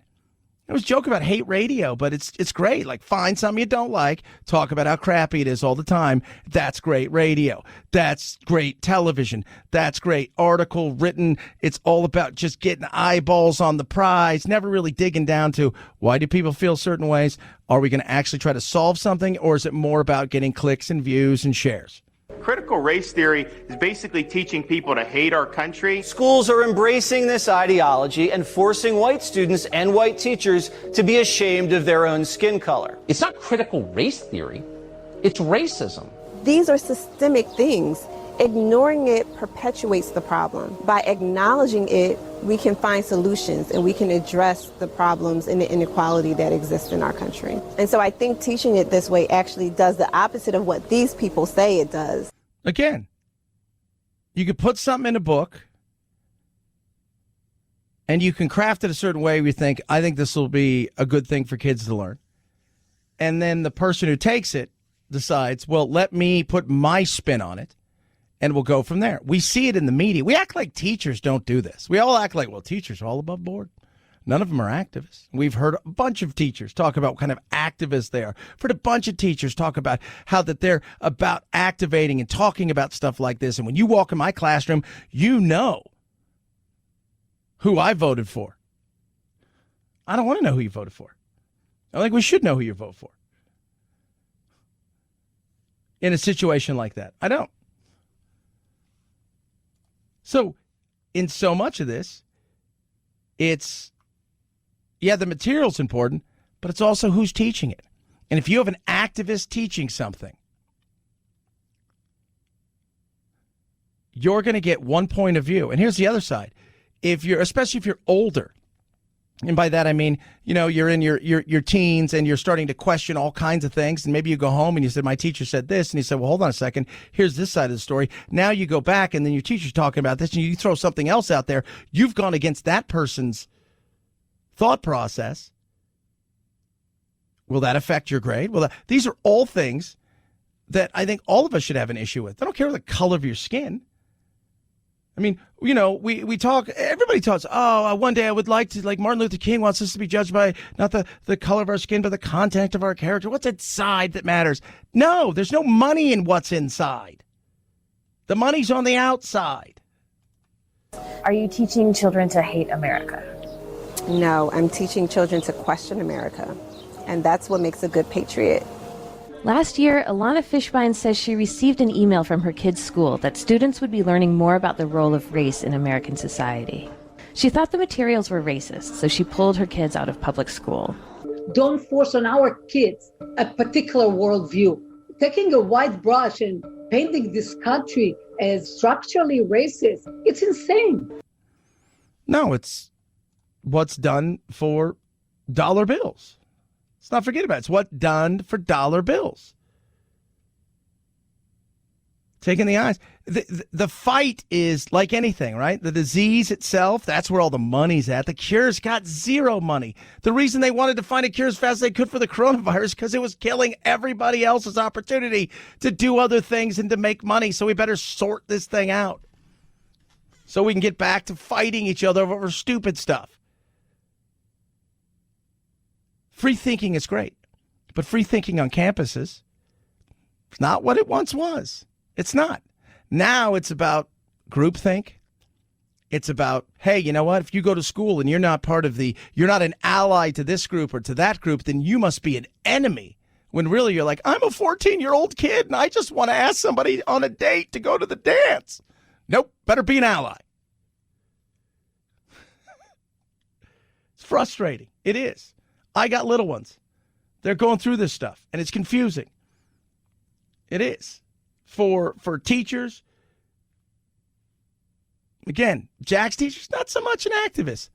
I was joking about hate radio, but it's great. Like, find something you don't like, talk about how crappy it is all the time. That's great radio. That's great television. That's great article written. It's all about just getting eyeballs on the prize, never really digging down to why do people feel certain ways. Are we going to actually try to solve something, or is it more about getting clicks and views and shares?
Critical race theory is basically teaching people to hate our country.
Schools are embracing this ideology and forcing white students and white teachers to be ashamed of their own skin color.
It's not critical race theory, it's racism.
These are systemic things. Ignoring it perpetuates the problem. By acknowledging it, we can find solutions and we can address the problems and the inequality that exists in our country. And so I think teaching it this way actually does the opposite of what these people say it does.
Again, you could put something in a book and you can craft it a certain way where you think, I think this will be a good thing for kids to learn. And then the person who takes it decides, well, let me put my spin on it, and we'll go from there. We see it in the media. We act like teachers don't do this. We all act like, well, teachers are all above board. None of them are activists. We've heard a bunch of teachers talk about what kind of activists they are. I've heard a bunch of teachers talk about how that they're about activating and talking about stuff like this. And when you walk in my classroom, you know who I voted for. I don't want to know who you voted for. I think we should know who you vote for in a situation like that. I don't. So in so much of this, it's, yeah, the material's important, but it's also who's teaching it. And if you have an activist teaching something, you're going to get one point of view. And here's the other side. Especially if you're older, and by that I mean, you know, you're in your teens and you're starting to question all kinds of things, and maybe you go home and you said, my teacher said this, and you said, well, hold on a second, here's this side of the story. Now you go back and then your teacher's talking about this and you throw something else out there. You've gone against that person's thought process. Will that affect your grade? Well, these are all things that I think all of us should have an issue with. I don't care the color of your skin. I mean, you know, we talk, everybody talks, one day I would like to, like Martin Luther King wants us to be judged by not the color of our skin, but the content of our character. What's inside that matters? No, there's no money in what's inside. The money's on the outside.
Are you teaching children to hate America?
No, I'm teaching children to question America. And that's what makes a good patriot.
Last year, Alana Fishbein says she received an email from her kids' school that students would be learning more about the role of race in American society. She thought the materials were racist, so she pulled her kids out of public school.
Don't force on our kids a particular worldview. Taking a white brush and painting this country as structurally racist, it's insane.
No, it's what's done for dollar bills. Let's not forget about it. It's what's done for dollar bills. Taking the eyes. The fight is like anything, right? The disease itself, that's where all the money's at. The cure's got zero money. The reason they wanted to find a cure as fast as they could for the coronavirus because it was killing everybody else's opportunity to do other things and to make money. So we better sort this thing out so we can get back to fighting each other over stupid stuff. Free thinking is great, but free thinking on campuses is not what it once was. It's not. Now it's about groupthink. It's about, hey, you know what? If you go to school and you're not an ally to this group or to that group, then you must be an enemy. When really you're like, I'm a 14-year-old kid and I just want to ask somebody on a date to go to the dance. Nope, better be an ally. It's frustrating. It is. I got little ones. They're going through this stuff, and it's confusing. It is. For teachers, again, Jack's teachers, not so much an activist.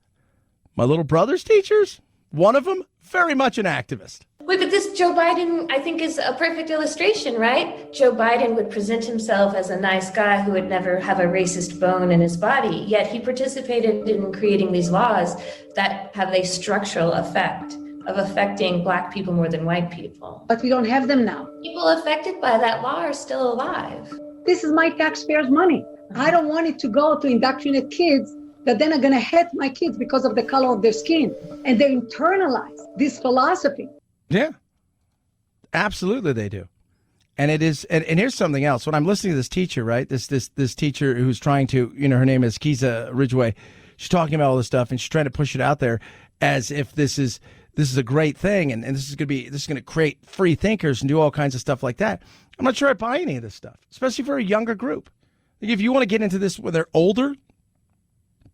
My little brother's teachers, one of them, very much an activist.
Wait, but this Joe Biden, I think, is a perfect illustration, right? Joe Biden would present himself as a nice guy who would never have a racist bone in his body, yet he participated in creating these laws that have a structural effect of affecting Black people more than white people.
But we don't have them now.
People affected by that law are still alive.
This is my taxpayers' money. I don't want it to go to indoctrinate kids that then are going to hate my kids because of the color of their skin. And they internalize this philosophy.
Yeah, absolutely they do. And it is, and here's something else. When I'm listening to this teacher, right, this teacher who's trying to, you know, her name is Kiza Ridgway. She's talking about all this stuff and she's trying to push it out there as if this is a great thing and this is going to create free thinkers and do all kinds of stuff like that. I'm not sure I buy any of this stuff, especially for a younger group. Like if you want to get into this when they're older,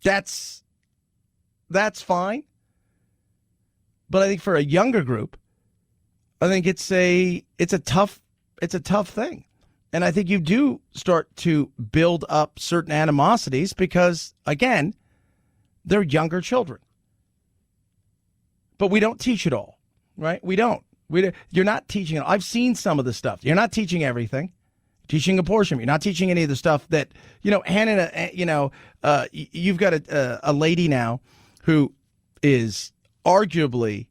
that's fine. But I think for a younger group, I think it's a tough thing. And I think you do start to build up certain animosities because, again, They're younger children. But we don't teach it all, right? We don't. You're not teaching it. I've seen some of the stuff. You're not teaching everything. You're teaching a portion. You're not teaching any of the stuff that, Hannah, you've got a lady now who is arguably,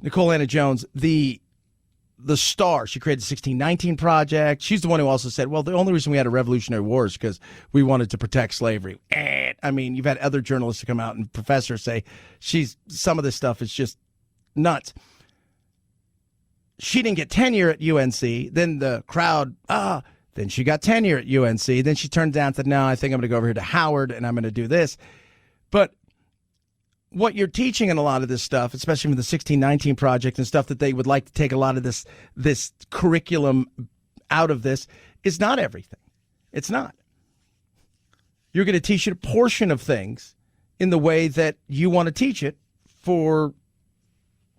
Nicole Anna Jones, the star. She created the 1619 Project. She's the one who also said, well, the only reason we had a Revolutionary War is because we wanted to protect slavery. I mean, you've had other journalists come out and professors say some of this stuff is just nuts. She didn't get tenure at UNC. Then the crowd, then she got tenure at UNC. Then she turned down and said, no, I think I'm going to go over here to Howard and I'm going to do this. But what you're teaching in a lot of this stuff, especially with the 1619 Project and stuff that they would like to take a lot of this curriculum out of this, is not everything. It's not. You're going to teach it a portion of things in the way that you want to teach it for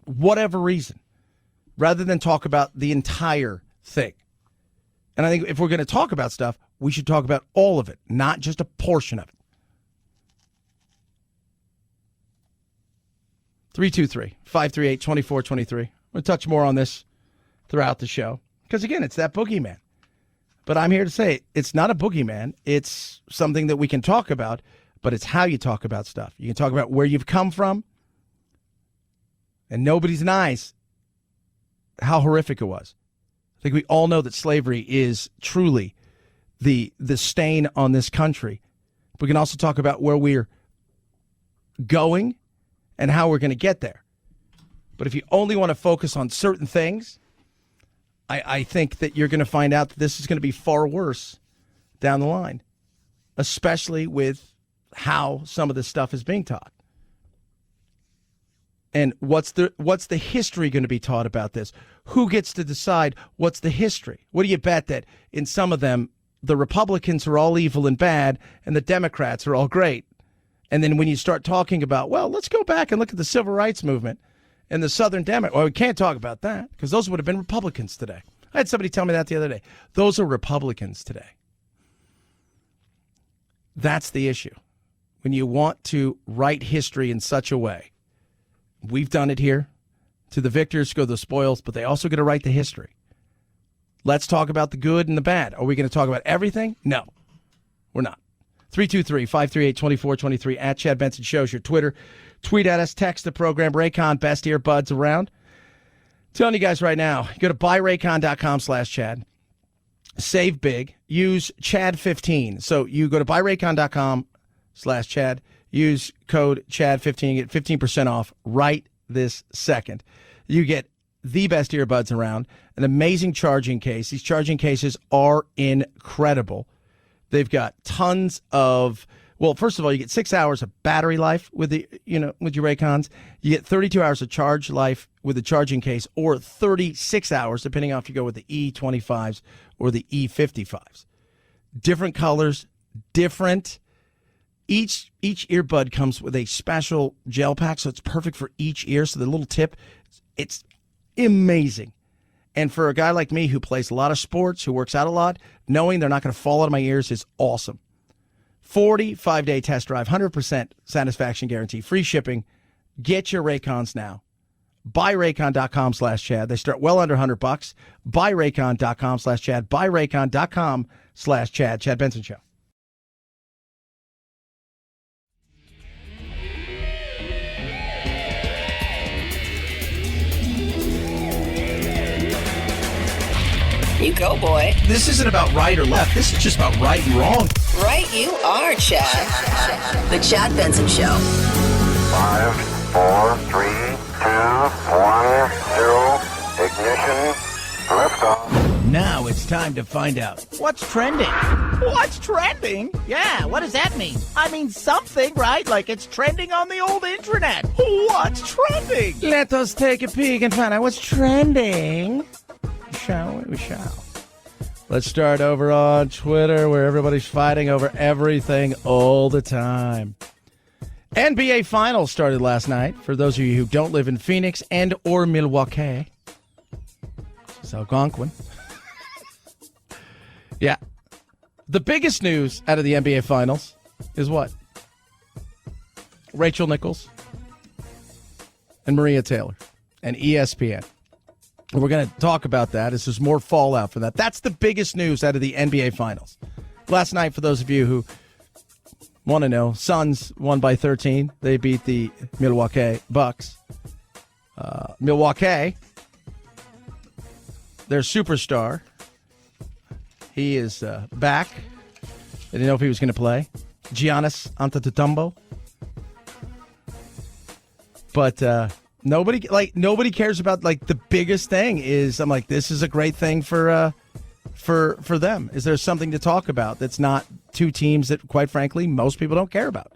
whatever reason, rather than talk about the entire thing. And I think if we're going to talk about stuff, we should talk about all of it, not just a portion of it. 323-538-2423. We'll touch more on this throughout the show. Because, again, it's that boogeyman. But I'm here to say it's not a boogeyman. It's something that we can talk about, but it's how you talk about stuff. You can talk about where you've come from, and nobody's denies how horrific it was. I think we all know that slavery is truly the stain on this country. We can also talk about where we're going and how we're going to get there. But if you only want to focus on certain things, I think that you're going to find out that this is going to be far worse down the line, especially with how some of this stuff is being taught. And what's the history going to be taught about this? Who gets to decide what's the history? What do you bet that in some of them, the Republicans are all evil and bad and the Democrats are all great? And then when you start talking about, well, let's go back and look at the civil rights movement and the Southern Democrats. Well, we can't talk about that because those would have been Republicans today. I had somebody tell me that the other day. Those are Republicans today. That's the issue. When you want to write history in such a way, we've done it here. To the victors go the spoils, but they also get to write the history. Let's talk about the good and the bad. Are we going to talk about everything? No, we're not. 323-538-2423 at Chad Benson Show's your Twitter. Tweet at us, text the program, Raycon, best earbuds around. Telling you guys right now, go to buyraycon.com/Chad. Save big. Use Chad15. So you go to buyraycon.com/Chad. Use code Chad15. Get 15% off right this second. You get the best earbuds around, an amazing charging case. These charging cases are incredible. They've got tons of, well, first of all, you get 6 hours of battery life with with your Raycons. You get 32 hours of charge life with the charging case, or 36 hours, depending on if you go with the E25s or the E55s. Different colors, different. Each earbud comes with a special gel pack, so it's perfect for each ear. So the little tip, it's amazing. And for a guy like me who plays a lot of sports, who works out a lot, knowing they're not going to fall out of my ears is awesome. 45-day test drive, 100% satisfaction guarantee, free shipping. Get your Raycons now. BuyRaycon.com/Chad. They start well under $100. BuyRaycon.com/Chad. BuyRaycon.com/Chad. Chad Benson Show.
You go, boy.
This isn't about right or left. This is just about right and wrong.
Right you are, Chad. The Chad Benson Show.
5, 4, 3, 2, 1, 0. Ignition. Liftoff.
Now it's time to find out what's trending. What's trending? Yeah, what does that mean? I mean something, right? Like it's trending on the old internet. What's trending? Let us take a peek and find out what's trending. Shall we? We shall. Let's start over on Twitter, where everybody's fighting over everything all the time. NBA Finals started last night. For those of you who don't live in Phoenix and or Milwaukee. It's Algonquin. Yeah. The biggest news out of the NBA Finals is what? Rachel Nichols and Maria Taylor and ESPN. And we're going to talk about that as there's more fallout from that. That's the biggest news out of the NBA Finals. Last night, for those of you who want to know, Suns won by 13. They beat the Milwaukee Bucks. Milwaukee, their superstar, he is back. They didn't know if he was going to play. Giannis Antetokounmpo. But nobody cares about the biggest thing is I'm like, this is a great thing for them. Is there something to talk about that's not two teams that, quite frankly, most people don't care about?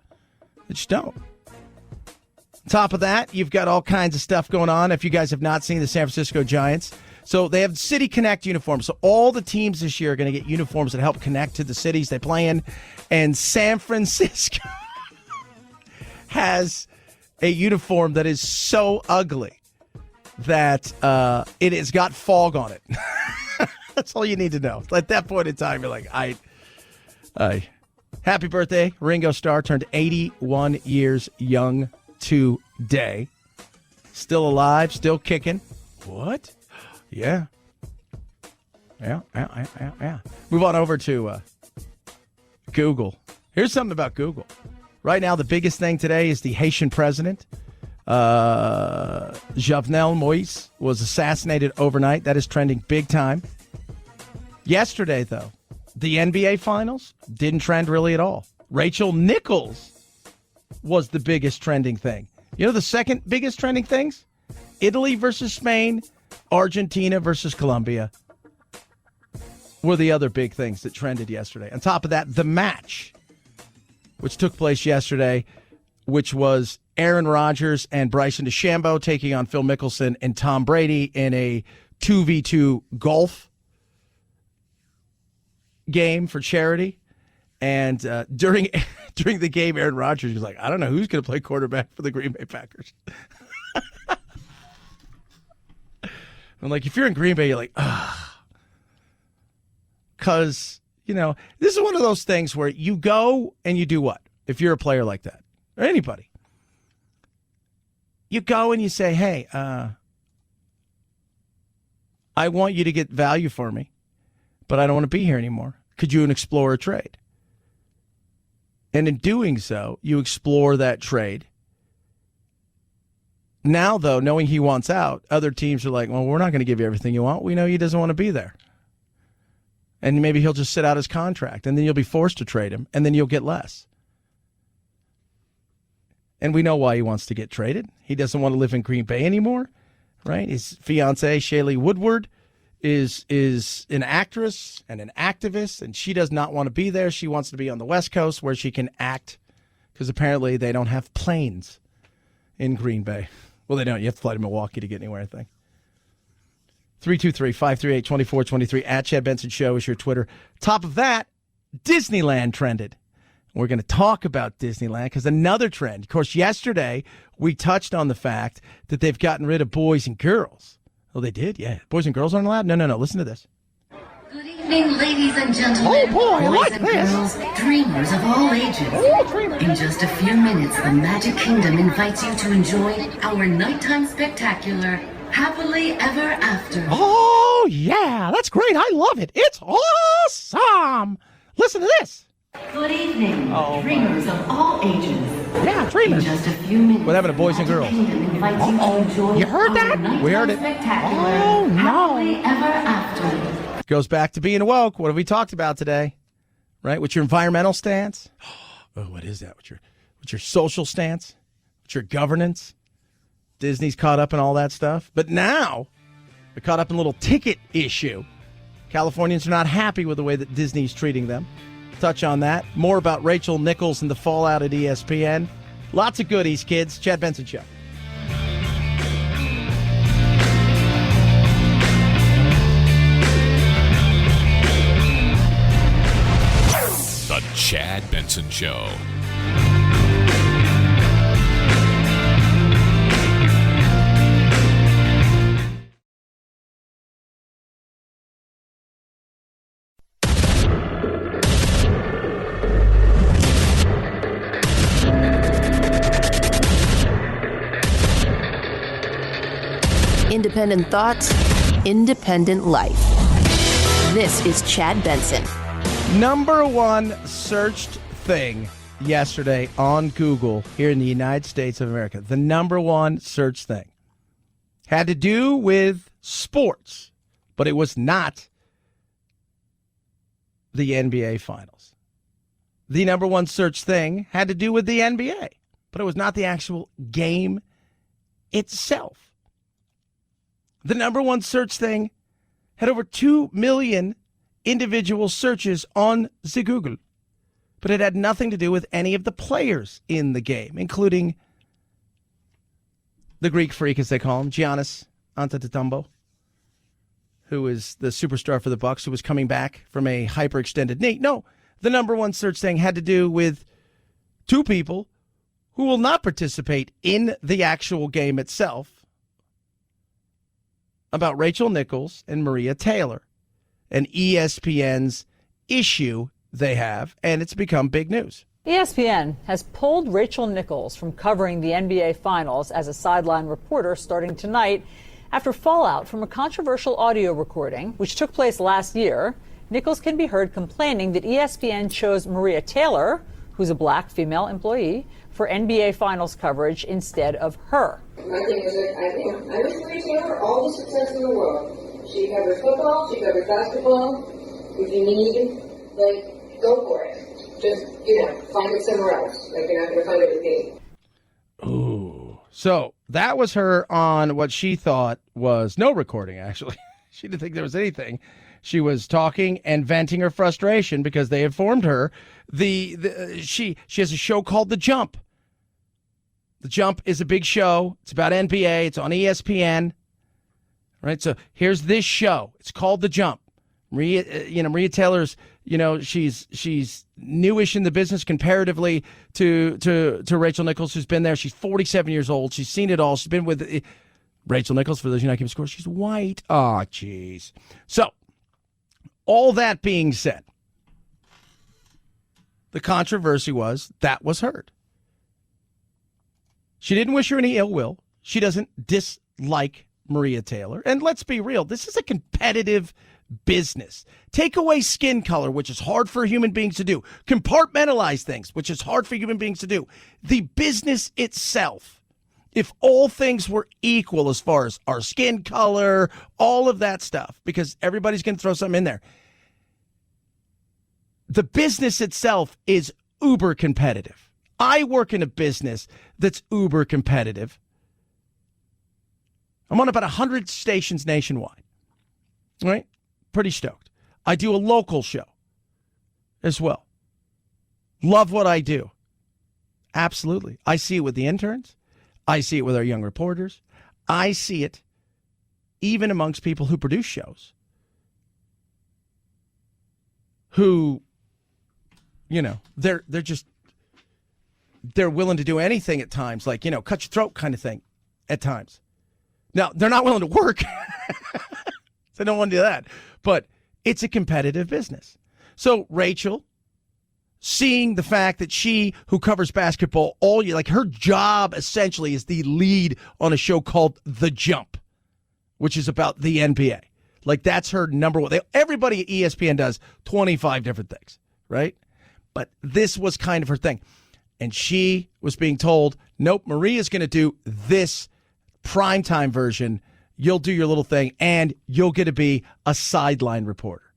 They just don't. Top of that, you've got all kinds of stuff going on. If you guys have not seen the San Francisco Giants, so they have City Connect uniforms. So all the teams this year are going to get uniforms that help connect to the cities they play in. And San Francisco has a uniform that is so ugly that it has got fog on it. That's all you need to know. At that point in time, you're like, happy birthday, Ringo Starr turned 81 years young today. Still alive, still kicking. What? Yeah. Move on over to Google. Here's something about Google. Right now, the biggest thing today is the Haitian president, Jovenel Moïse, was assassinated overnight. That is trending big time. Yesterday, though, the NBA Finals didn't trend really at all. Rachel Nichols was the biggest trending thing. You know the second biggest trending things? Italy versus Spain, Argentina versus Colombia were the other big things that trended yesterday. On top of that, the match, which took place yesterday, which was Aaron Rodgers and Bryson DeChambeau taking on Phil Mickelson and Tom Brady in a 2v2 golf game for charity. And during the game, Aaron Rodgers was like, I don't know who's going to play quarterback for the Green Bay Packers. I'm like, if you're in Green Bay, you're like, because, this is one of those things where you go and you do what? If you're a player like that, or anybody. You go and you say, hey, I want you to get value for me, but I don't want to be here anymore. Could you explore a trade? And in doing so, you explore that trade. Now, though, knowing he wants out, other teams are like, well, we're not going to give you everything you want. We know he doesn't want to be there. And maybe he'll just sit out his contract, and then you'll be forced to trade him, and then you'll get less. And we know why he wants to get traded. He doesn't want to live in Green Bay anymore, right? His fiancée, Shaylee Woodward, is an actress and an activist, and she does not want to be there. She wants to be on the West Coast where she can act, because apparently they don't have planes in Green Bay. Well, they don't. You have to fly to Milwaukee to get anywhere, I think. 323-538-2423 at Chad Benson Show is your Twitter. Top of that, Disneyland trended. We're going to talk about Disneyland because another trend. Of course, yesterday we touched on the fact that they've gotten rid of boys and girls. Oh, they did? Yeah. Boys and girls aren't allowed? No. Listen to this.
Good evening, ladies and gentlemen, boys and girls, dreamers of all ages. In just a few minutes, the Magic Kingdom invites you to enjoy our nighttime spectacular, Happily Ever After.
Oh, yeah, that's great. I love it. It's awesome. Listen to this.
Good evening, dreamers of all ages.
Yeah, dreamers.
In just a few minutes,
what happened to boys and girls? You heard that? We heard it. Oh, no.
Happily Ever After.
Goes back to being woke. What have we talked about today? Right? What's your environmental stance? Oh, what is that? What's your social stance? What's your governance? Disney's caught up in all that stuff. But now, they're caught up in a little ticket issue. Californians are not happy with the way that Disney's treating them. Touch on that. More about Rachel Nichols and the fallout at ESPN. Lots of goodies, kids. Chad Benson Show.
The Chad Benson Show.
Independent thoughts, independent life. This is Chad Benson.
Number one searched thing yesterday on Google here in the United States of America. The number one search thing had to do with sports, but it was not the NBA Finals. The number one search thing had to do with the NBA, but it was not the actual game itself. The number one search thing had over 2 million individual searches on the Google, but it had nothing to do with any of the players in the game, including the Greek freak, as they call him, Giannis Antetokounmpo, who is the superstar for the Bucks, who was coming back from a hyperextended knee. No, the number one search thing had to do with two people who will not participate in the actual game itself, about Rachel Nichols and Maria Taylor, and ESPN's issue they have, and it's become big news.
ESPN has pulled Rachel Nichols from covering the NBA Finals as a sideline reporter starting tonight after fallout from a controversial audio recording, which took place last year. Nichols can be heard complaining that ESPN chose Maria Taylor, who's a black female employee, for NBA Finals coverage instead of her.
My thing is that I wish Maria Taylor all the success in the world. She covers football, she covers basketball. If you need, go for it. Just, find it somewhere else. You're not going to find it with me.
Ooh. So that was her on what she thought was no recording, actually. She didn't think there was anything. She was talking and venting her frustration because they informed her she has a show called The Jump. The Jump is a big show. It's about NBA. It's on ESPN. Right? So here's this show. It's called The Jump. Maria Taylor's, she's newish in the business comparatively to Rachel Nichols, who's been there. She's 47 years old. She's seen it all. She's been with Rachel Nichols, for those of you not keeping score. She's white. Oh, jeez. So all that being said, the controversy was that was heard. She didn't wish her any ill will. She doesn't dislike Maria Taylor. And let's be real, this is a competitive business. Take away skin color, which is hard for human beings to do. Compartmentalize things, which is hard for human beings to do. The business itself, if all things were equal as far as our skin color, all of that stuff, because everybody's going to throw something in there. The business itself is uber competitive. I work in a business that's uber competitive. I'm on about 100 stations nationwide. Right? Pretty stoked. I do a local show as well. Love what I do. Absolutely. I see it with the interns. I see it with our young reporters. I see it even amongst people who produce shows who, they're willing to do anything at times, like, cut your throat kind of thing at times. Now, they're not willing to work. So I don't want to do that. But it's a competitive business. So Rachel, seeing the fact that she, who covers basketball all year, like her job essentially is the lead on a show called The Jump, which is about the NBA. Like that's her number one. Everybody at ESPN does 25 different things, right? But this was kind of her thing. And she was being told, nope, Maria's going to do this primetime version. You'll do your little thing, and you'll get to be a sideline reporter.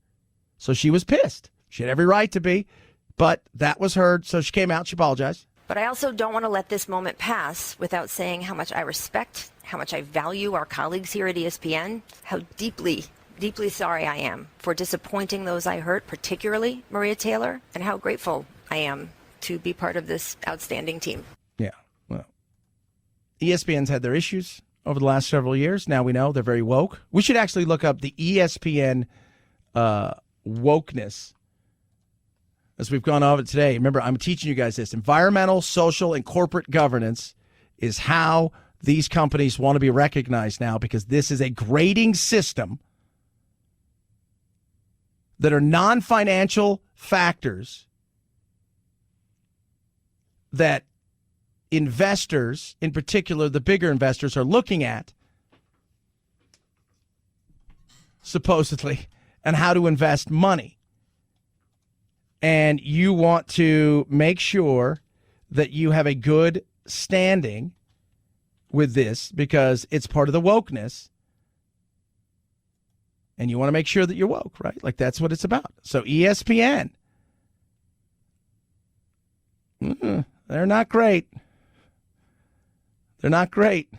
So she was pissed. She had every right to be, but that was heard, so she came out, she apologized.
But I also don't want to let this moment pass without saying how much I respect, how much I value our colleagues here at ESPN, how deeply, deeply sorry I am for disappointing those I hurt, particularly Maria Taylor, and how grateful I am to be part of this outstanding team. Yeah, well,
ESPN's had their issues over the last several years. Now we know they're very woke. We should actually look up the ESPN wokeness as we've gone over it today. Remember, I'm teaching you guys this. Environmental, social, and corporate governance is how these companies want to be recognized now, because this is a grading system that are non-financial factors that investors, in particular the bigger investors, are looking at supposedly, and how to invest money. And you want to make sure that you have a good standing with this because it's part of the wokeness. And you want to make sure that you're woke, right? Like, that's what it's about. So ESPN, they're not great. They're not great.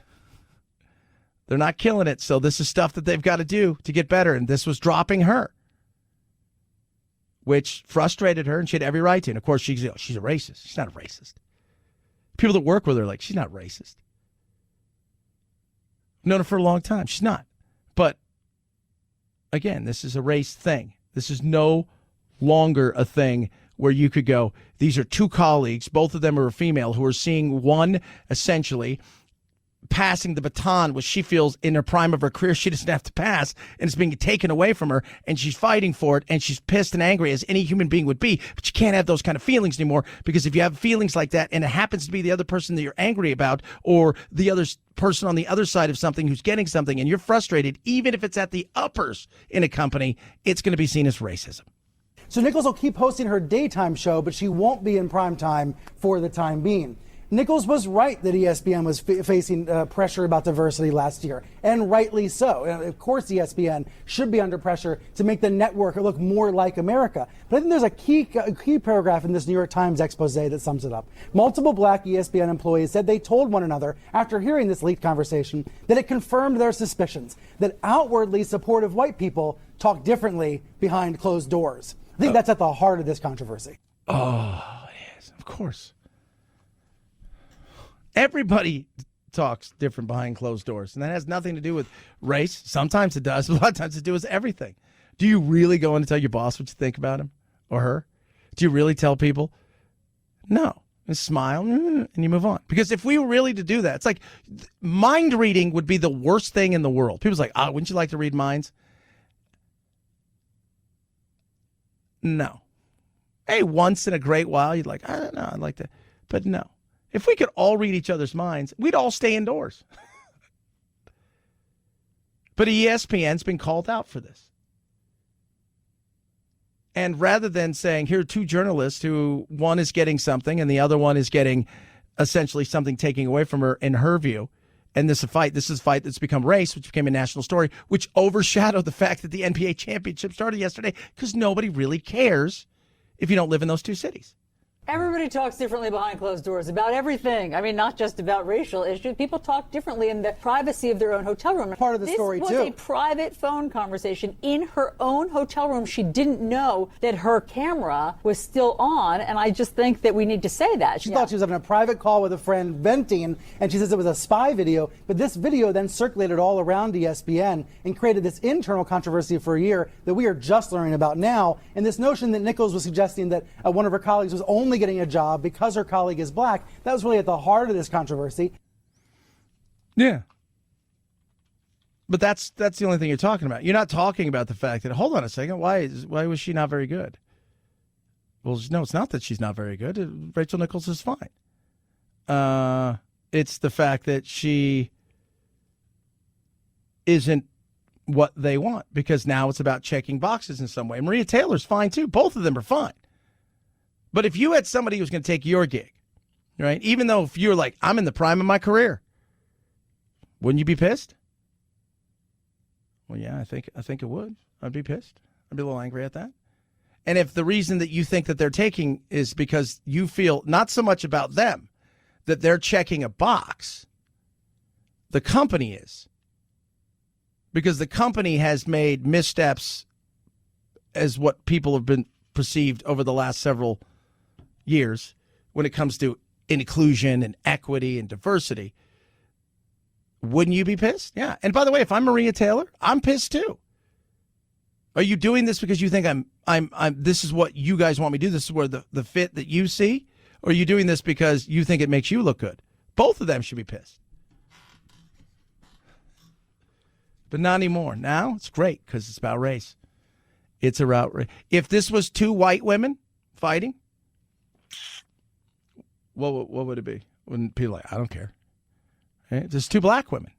They're not killing it. So this is stuff that they've got to do to get better. And this was dropping her, which frustrated her, and she had every right to. And, of course, she's a racist. She's not a racist. People that work with her are like, she's not racist. I've known her for a long time. She's not. But, again, this is a race thing. This is no longer a thing where you could go, these are two colleagues, both of them are female, who are seeing one essentially passing the baton, which she feels in her prime of her career she doesn't have to pass, and it's being taken away from her, and she's fighting for it, and she's pissed and angry as any human being would be. But you can't have those kind of feelings anymore, because if you have feelings like that and it happens to be the other person that you're angry about, or the other person on the other side of something who's getting something, and you're frustrated, even if it's at the uppers in a company, it's going to be seen as racism.
So Nichols will keep hosting her daytime show, but she won't be in prime time for the time being. Nichols was right that ESPN was facing pressure about diversity last year, and rightly so. And of course, ESPN should be under pressure to make the network look more like America. But I think there's a key paragraph in this New York Times expose that sums it up. Multiple black ESPN employees said they told one another after hearing this leaked conversation that it confirmed their suspicions that outwardly supportive white people talk differently behind closed doors. I think that's at the heart of this controversy.
Oh, it is, of course. Everybody talks different behind closed doors, and that has nothing to do with race. Sometimes it does. A lot of times it does with everything. Do you really go in and tell your boss what you think about him or her? Do you really tell people? No. Just smile, and you move on. Because if we were really to do that, it's like mind reading would be the worst thing in the world. People's like, wouldn't you like to read minds? No. Hey, once in a great while, you'd like, I don't know, I'd like to. But no. If we could all read each other's minds, we'd all stay indoors. But ESPN's been called out for this. And rather than saying, here are two journalists who one is getting something and the other one is getting essentially something taken away from her in her view, and this is a fight that's become race, which became a national story, which overshadowed the fact that the NBA championship started yesterday, because nobody really cares if you don't live in those two cities.
Everybody talks differently behind closed doors about everything. I mean, not just about racial issues. People talk differently in the privacy of their own hotel room.
Part of the story, too.
This was a private phone conversation in her own hotel room. She didn't know that her camera was still on, and I just think that we need to say that.
She thought she was having a private call with a friend venting, and she says it was a spy video. But this video then circulated all around ESPN and created this internal controversy for a year that we are just learning about now. And this notion that Nichols was suggesting that one of her colleagues was only getting a job because her colleague is black, that was really at the heart of this controversy.
Yeah. But that's the only thing you're talking about. You're not talking about the fact that, hold on a second, why was she not very good? Well, no, it's not that she's not very good. Rachel Nichols is fine. It's the fact that she isn't what they want, because now it's about checking boxes in some way. Maria Taylor's fine too. Both of them are fine. But if you had somebody who's going to take your gig, right, even though if you're like, I'm in the prime of my career, wouldn't you be pissed? Well, yeah, I think it would. I'd be pissed. I'd be a little angry at that. And if the reason that you think that they're taking is because you feel not so much about them, that they're checking a box, the company is. Because the company has made missteps as what people have been perceived over the last several years when it comes to inclusion and equity and diversity. Wouldn't you be pissed? Yeah. And by the way, if I'm Maria Taylor, I'm pissed too. Are you doing this because you think I'm this is what you guys want me to do? This is where the fit that you see? Or are you doing this because you think it makes you look good? Both of them should be pissed. But not anymore. Now it's great because it's about race. It's about race. If this was two white women fighting, what would it be? Wouldn't people like, I don't care. Right? If there's two black women,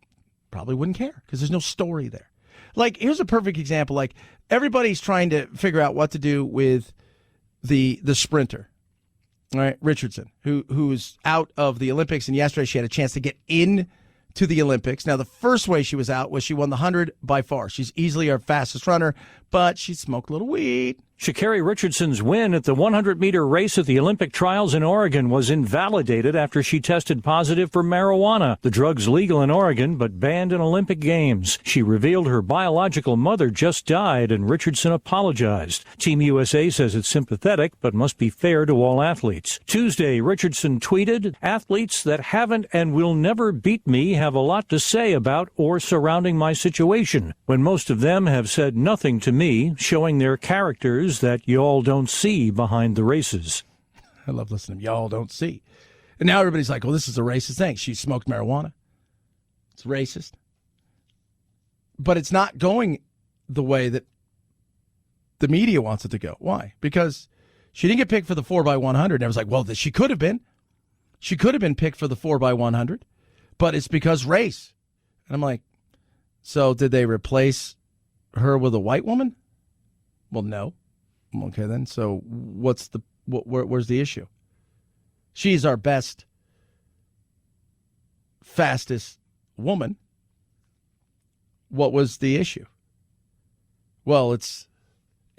probably wouldn't care because there's no story there. Like, here's a perfect example. Like, everybody's trying to figure out what to do with the sprinter, all right, Richardson, who's out of the Olympics, and yesterday she had a chance to get in to the Olympics. Now, the first way she was out was she won the 100 by far. She's easily our fastest runner, but she smoked a little weed.
Sha'Carri Richardson's win at the 100-meter race at the Olympic trials in Oregon was invalidated after she tested positive for marijuana. The drug's legal in Oregon, but banned in Olympic Games. She revealed her biological mother just died, and Richardson apologized. Team USA says it's sympathetic, but must be fair to all athletes. Tuesday, Richardson tweeted, "Athletes that haven't and will never beat me have a lot to say about or surrounding my situation, when most of them have said nothing to me, showing their characters that y'all don't see behind the races."
I love listening to y'all don't see. And now everybody's like, well, this is a racist thing. She smoked marijuana. It's racist. But it's not going the way that the media wants it to go. Why? Because she didn't get picked for the 4x100. And I was like, well, she could have been. She could have been picked for the 4x100, but it's because race. And I'm like, so did they replace her with a white woman? Well, no. Okay, then. So where's the issue? She's our best, fastest woman. What was the issue? Well, it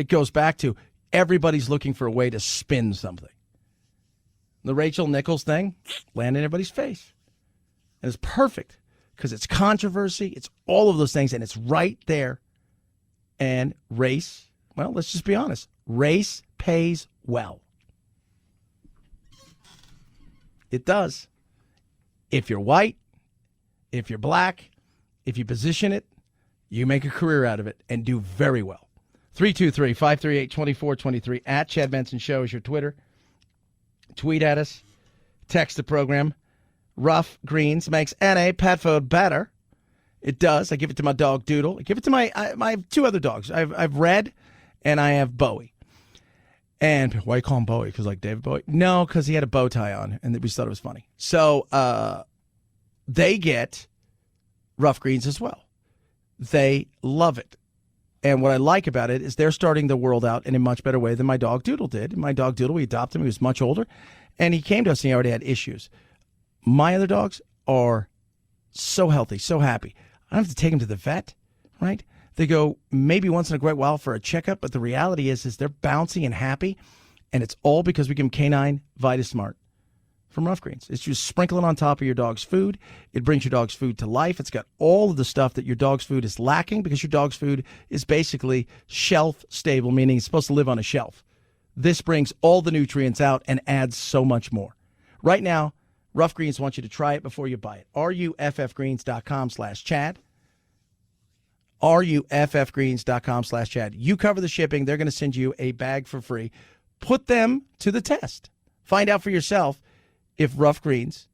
goes back to everybody's looking for a way to spin something. The Rachel Nichols thing landed in everybody's face. And it's perfect because it's controversy. It's all of those things, and it's right there. And race, well, let's just be honest. Race pays well. It does. If you're white, if you're black, if you position it, you make a career out of it and do very well. 323-538-2423 at Chad Benson Show is your Twitter. Tweet at us. Text the program. Rough Greens makes NA pet food better. It does. I give it to my dog Doodle. I give it to my I have two other dogs. I've Red and I have Bowie. And why you call him Bowie? Because like David Bowie? No, because he had a bow tie on, and we just thought it was funny. So they get Rough Greens as well. They love it. And what I like about it is they're starting the world out in a much better way than my dog Doodle did. My dog Doodle, we adopted him. He was much older. And he came to us and he already had issues. My other dogs are so healthy, so happy. I don't have to take them to the vet, right? They go maybe once in a great while for a checkup, but the reality is they're bouncy and happy, and it's all because we give them Canine VitaSmart from Rough Greens. It's just sprinkling on top of your dog's food. It brings your dog's food to life. It's got all of the stuff that your dog's food is lacking because your dog's food is basically shelf stable, meaning it's supposed to live on a shelf. This brings all the nutrients out and adds so much more. Right now, Rough Greens wants you to try it before you buy it. ruffgreens.com/Chad. ruffgreens.com/Chad. You cover the shipping. They're going to send you a bag for free. Put them to the test. Find out for yourself if Rough Greens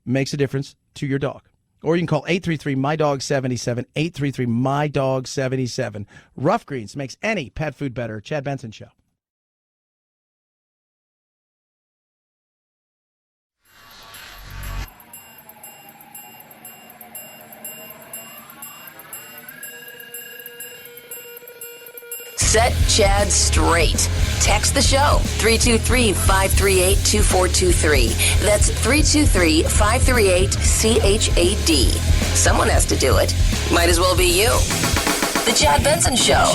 makes a difference to your dog. Or you can call 833-MY-DOG-77, 833-MY-DOG-77. Rough Greens makes any pet food better. Chad Benson Show.
Set Chad straight. Text the show, 323-538-2423. That's 323-538-CHAD. Someone has to do it. Might as well be you. The Chad Benson Show.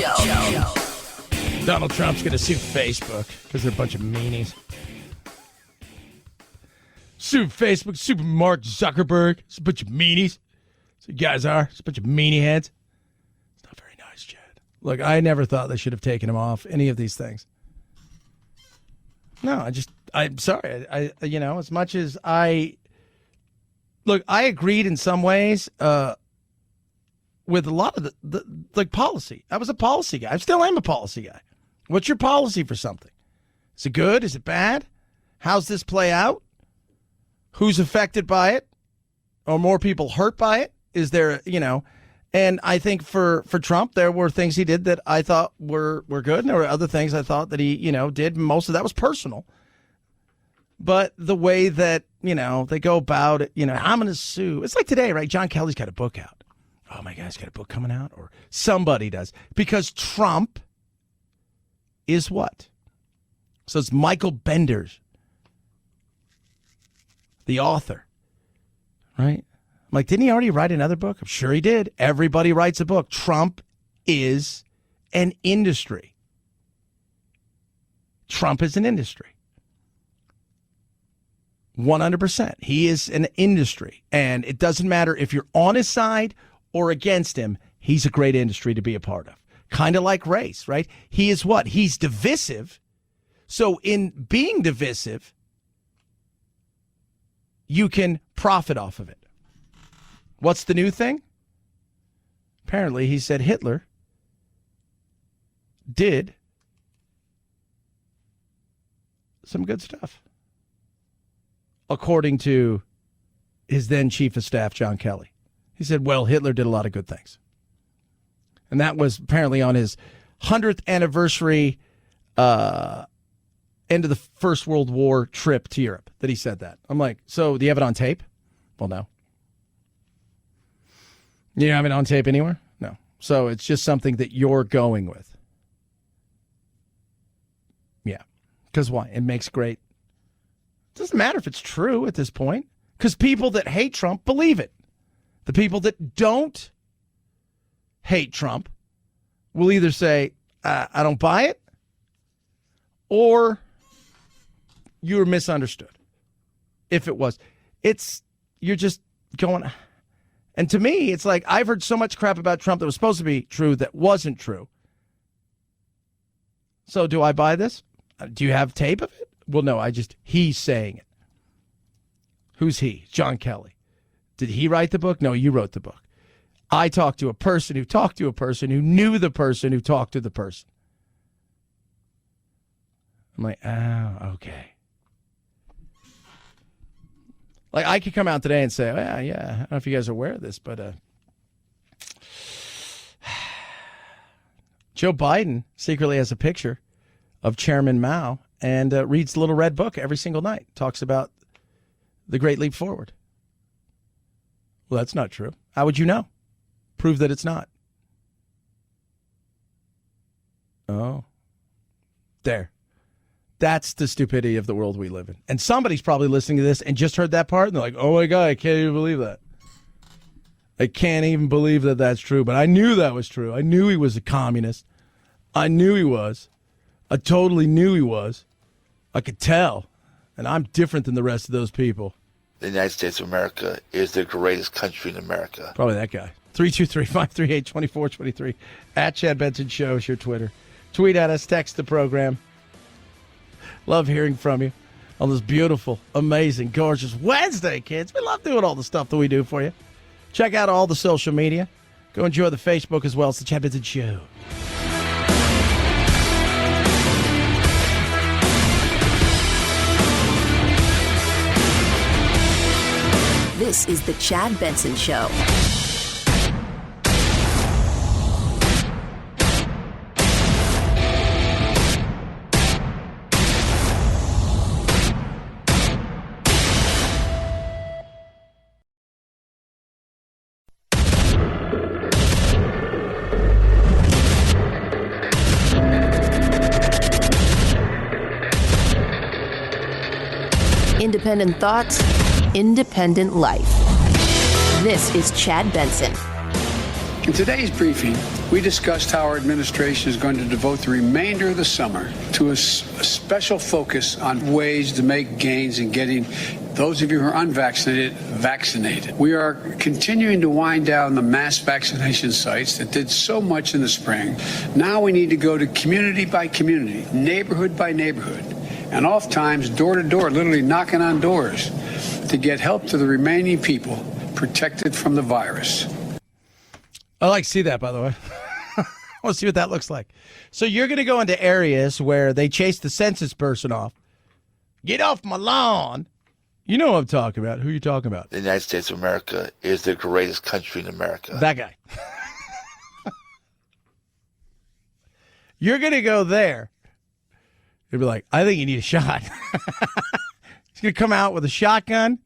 Donald Trump's going to sue Facebook because they're a bunch of meanies. Sue Facebook, sue Mark Zuckerberg. It's a bunch of meanies. That's what you guys are. It's a bunch of meanie heads. It's not very nice, Chad. Look, I never thought they should have taken him off any of these things. No, I'm sorry. I as much as I agreed in some ways with a lot of the policy. I was a policy guy. I still am a policy guy. What's your policy for something? Is it good? Is it bad? How's this play out? Who's affected by it? Are more people hurt by it? Is there, and I think for Trump, there were things he did that I thought were good, and there were other things I thought that he, did. Most of that was personal. But the way that, they go about it, I'm going to sue. It's like today, right? John Kelly's got a book out. oh my God, he's got a book coming out, or somebody does. Because Trump is what? So it's Michael Benders, the author, right? I'm like, didn't he already write another book? I'm sure he did. Everybody writes a book. Trump is an industry. Trump is an industry. 100%. He is an industry. And it doesn't matter if you're on his side or against him, he's a great industry to be a part of. Kind of like race, right? He is what? He's divisive. So in being divisive, you can profit off of it. What's the new thing? Apparently, he said Hitler did some good stuff, according to his then chief of staff, John Kelly. He said, well, Hitler did a lot of good things. And that was apparently on his 100th anniversary end of the First World War trip to Europe that he said that. I'm like, so do you have it on tape? Well, no. You don't have it on tape anywhere? No. So it's just something that you're going with. Yeah. Because why? It makes great. It doesn't matter if it's true at this point. Because people that hate Trump believe it. The people that don't hate Trump will either say, I don't buy it, or you're misunderstood. If it was. You're just going. And to me, it's like, I've heard so much crap about Trump that was supposed to be true that wasn't true. So do I buy this? Do you have tape of it? Well, no, he's saying it. Who's he? John Kelly. Did he write the book? No, you wrote the book. I talked to a person who talked to a person who knew the person who talked to the person. I'm like, oh, okay. Like, I could come out today and say, oh, yeah, I don't know if you guys are aware of this, but Joe Biden secretly has a picture of Chairman Mao and reads the little red book every single night. Talks about the Great Leap Forward. Well, that's not true. How would you know? Prove that it's not. Oh. There. That's the stupidity of the world we live in. And somebody's probably listening to this and just heard that part, and they're like, oh my God, I can't even believe that. I can't even believe that that's true. But I knew that was true. I knew he was a communist. I knew he was. I totally knew he was. I could tell. And I'm different than the rest of those people.
The United States of America is the greatest country in America.
Probably that guy. 323-538-2423. At Chad Benson Show is your Twitter. Tweet at us. Text the program. Love hearing from you on this beautiful, amazing, gorgeous Wednesday, kids. We love doing all the stuff that we do for you. Check out all the social media. Go enjoy the Facebook as well. It's the Chad Benson Show.
This is the Chad Benson Show. Independent thoughts, independent life. This is Chad Benson.
In today's briefing, we discussed how our administration is going to devote the remainder of the summer to a special focus on ways to make gains in getting those of you who are unvaccinated vaccinated. We are continuing to wind down the mass vaccination sites that did so much in the spring. Now we need to go to community by community, neighborhood by neighborhood, and oftentimes door to door, literally knocking on doors to get help to the remaining people protected from the virus.
I like to see that, by the way. I want to see what that looks like. So you're going to go into areas where they chase the census person off. Get off my lawn. You know what I'm talking about. Who are you talking about?
The United States of America is the greatest country in America.
That guy. You're going to go there. You'll be like, I think you need a shot. He's going to come out with a shotgun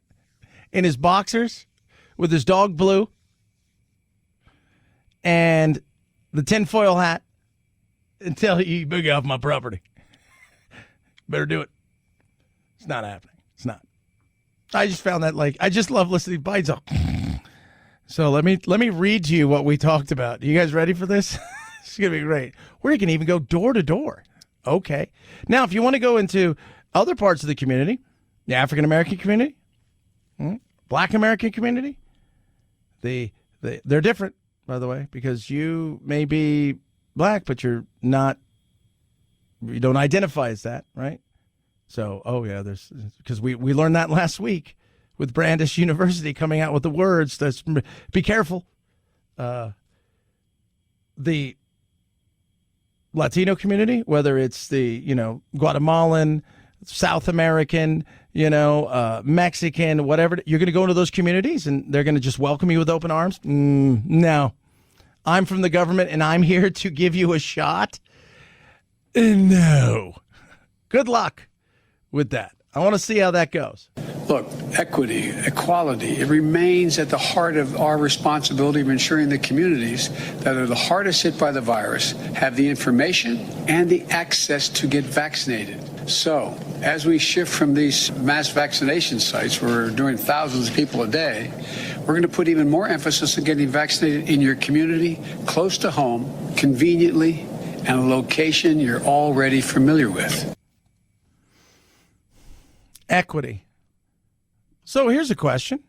in his boxers with his dog Blue. and the tinfoil hat and tell you boogie off my property. Better do it. It's not happening. It's not. I just found that I just love listening to Biden's. So let me read to you what we talked about. You guys ready for this? It's going to be great. We can even go door to door. Okay. Now, if you want to go into other parts of the community, the African American community, Black American community, they're different, by the way, because you may be black, but you don't identify as that, right? So, because we learned that last week with Brandeis University coming out with the words. Be careful. The Latino community, whether it's the Guatemalan, South American, Mexican, whatever, you're going to go into those communities and they're going to just welcome you with open arms. No, I'm from the government and I'm here to give you a shot. No, good luck with that. I want to see how that goes.
Look, equity, equality, it remains at the heart of our responsibility of ensuring the communities that are the hardest hit by the virus have the information and the access to get vaccinated. So, as we shift from these mass vaccination sites where we're doing thousands of people a day, we're going to put even more emphasis on getting vaccinated in your community, close to home, conveniently, and a location you're already familiar with.
Equity. So here's a question.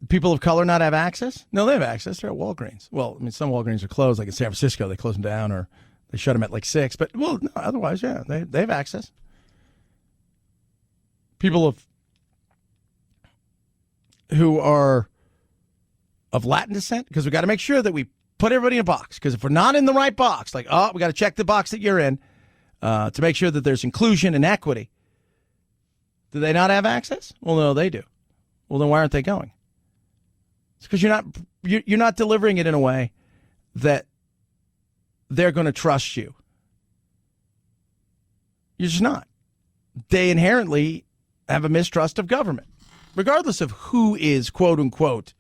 People of color not have access? No, they have access. They're at Walgreens. Well, I mean, some Walgreens are closed, like in San Francisco. They close them down or they shut them at 6. But, no, otherwise, yeah, they have access. People who are of Latin descent, because we got to make sure that we put everybody in a box. Because if we're not in the right box, we got to check the box that you're in to make sure that there's inclusion and equity. Do they not have access? Well, no, they do. Well, then why aren't they going? It's because you're not delivering it in a way that they're going to trust you. You're just not. They inherently have a mistrust of government, regardless of who is, quote unquote,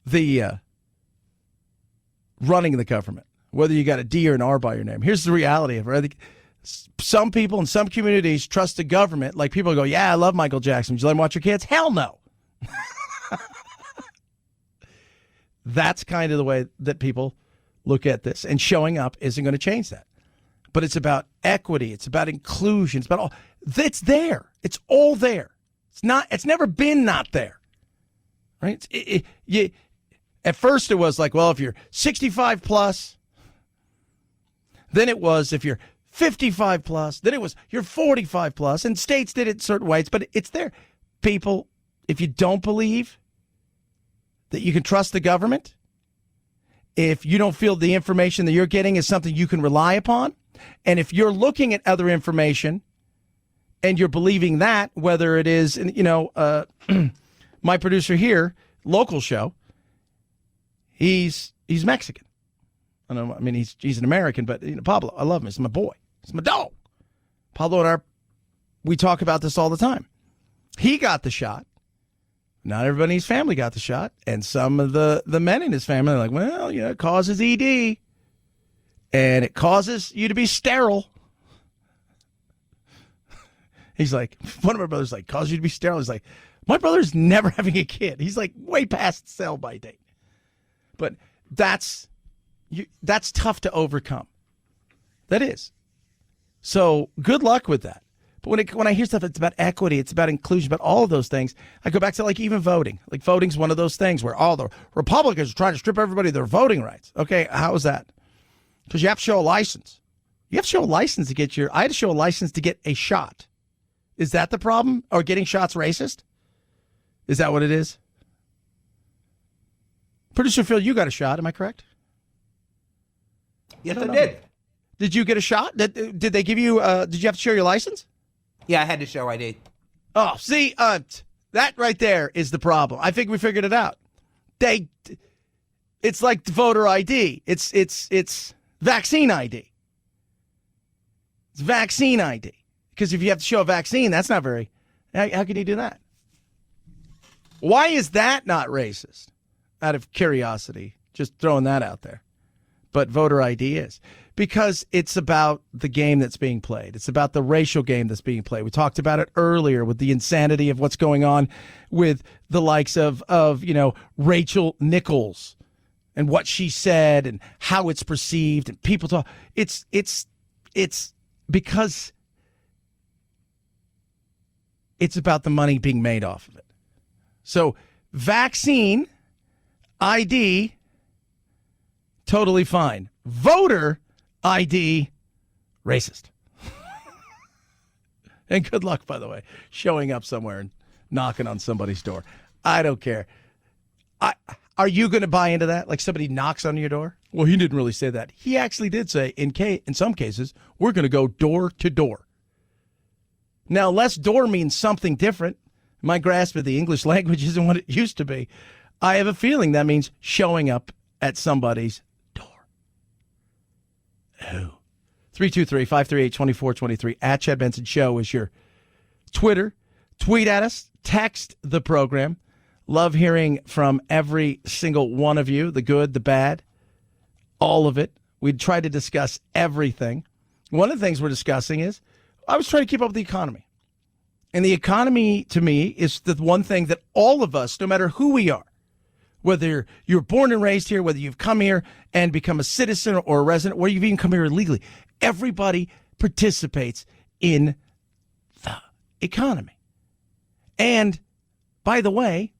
the running the government, whether you got a D or an R by your name. Here's the reality of it. I think some people in some communities trust the government. Like people go, yeah, I love Michael Jackson. Would you let him watch your kids? Hell no. That's kind of the way that people look at this. And showing up isn't going to change that. But it's about equity. It's about inclusion. It's about all. It's there. It's all there. It's never been not there. Right? At first it was like, well, if you're 65 plus, then it was if you're 55 plus, then it was you're 45 plus, and states did it certain ways, but it's there. People, if you don't believe that you can trust the government, if you don't feel the information that you're getting is something you can rely upon, and if you're looking at other information and you're believing that, whether it is, my producer here, local show, he's Mexican. I mean, he's an American, but Pablo, I love him. He's my boy. He's my dog. Pablo and we talk about this all the time. He got the shot. Not everybody in his family got the shot. And some of the men in his family are like, well, it causes ED. And it causes you to be sterile. He's like, one of my brothers like, causes you to be sterile. He's like, my brother's never having a kid. He's like way past sell-by date. But that's tough to overcome. That is. So good luck with that. But when I hear stuff, it's about equity, it's about inclusion, about all of those things. I go back to even voting. Like voting's one of those things where all the Republicans are trying to strip everybody of their voting rights. Okay, how is that? Because you have to show a license. You have to show a license to get I had to show a license to get a shot. Is that the problem? Or getting shots racist? Is that what it is? Producer Phil, you got a shot, am I correct?
Yes, I did.
Did you get a shot? Did they give you, did you have to show your license?
Yeah, I had to show ID.
Oh, see, that right there is the problem. I think we figured it out. It's like voter ID. It's vaccine ID. It's vaccine ID. Because if you have to show a vaccine, that's not very, how can you do that? Why is that not racist? Out of curiosity, just throwing that out there. But voter ID is. Because it's about the game that's being played. It's about the racial game that's being played. We talked about it earlier with the insanity of what's going on with the likes of Rachel Nichols and what she said and how it's perceived and people talk. It's because it's about the money being made off of it. So vaccine ID, totally fine. Voter ID, racist. And good luck, by the way, showing up somewhere and knocking on somebody's door. I don't care. Are you going to buy into that? Like somebody knocks on your door? Well, he didn't really say that. He actually did say, in some cases, we're going to go door to door. Now, less door means something different. My grasp of the English language isn't what it used to be. I have a feeling that means showing up at somebody's door. Oh. 323-538-2423 at Chad Benson Show is your Twitter. Tweet at us. Text the program. Love hearing from every single one of you, the good, the bad, all of it. We try to discuss everything. One of the things we're discussing is I was trying to keep up with the economy. And the economy, to me, is the one thing that all of us, no matter who we are, whether you're born and raised here, whether you've come here and become a citizen or a resident, or you've even come here illegally, everybody participates in the economy. And, by the way,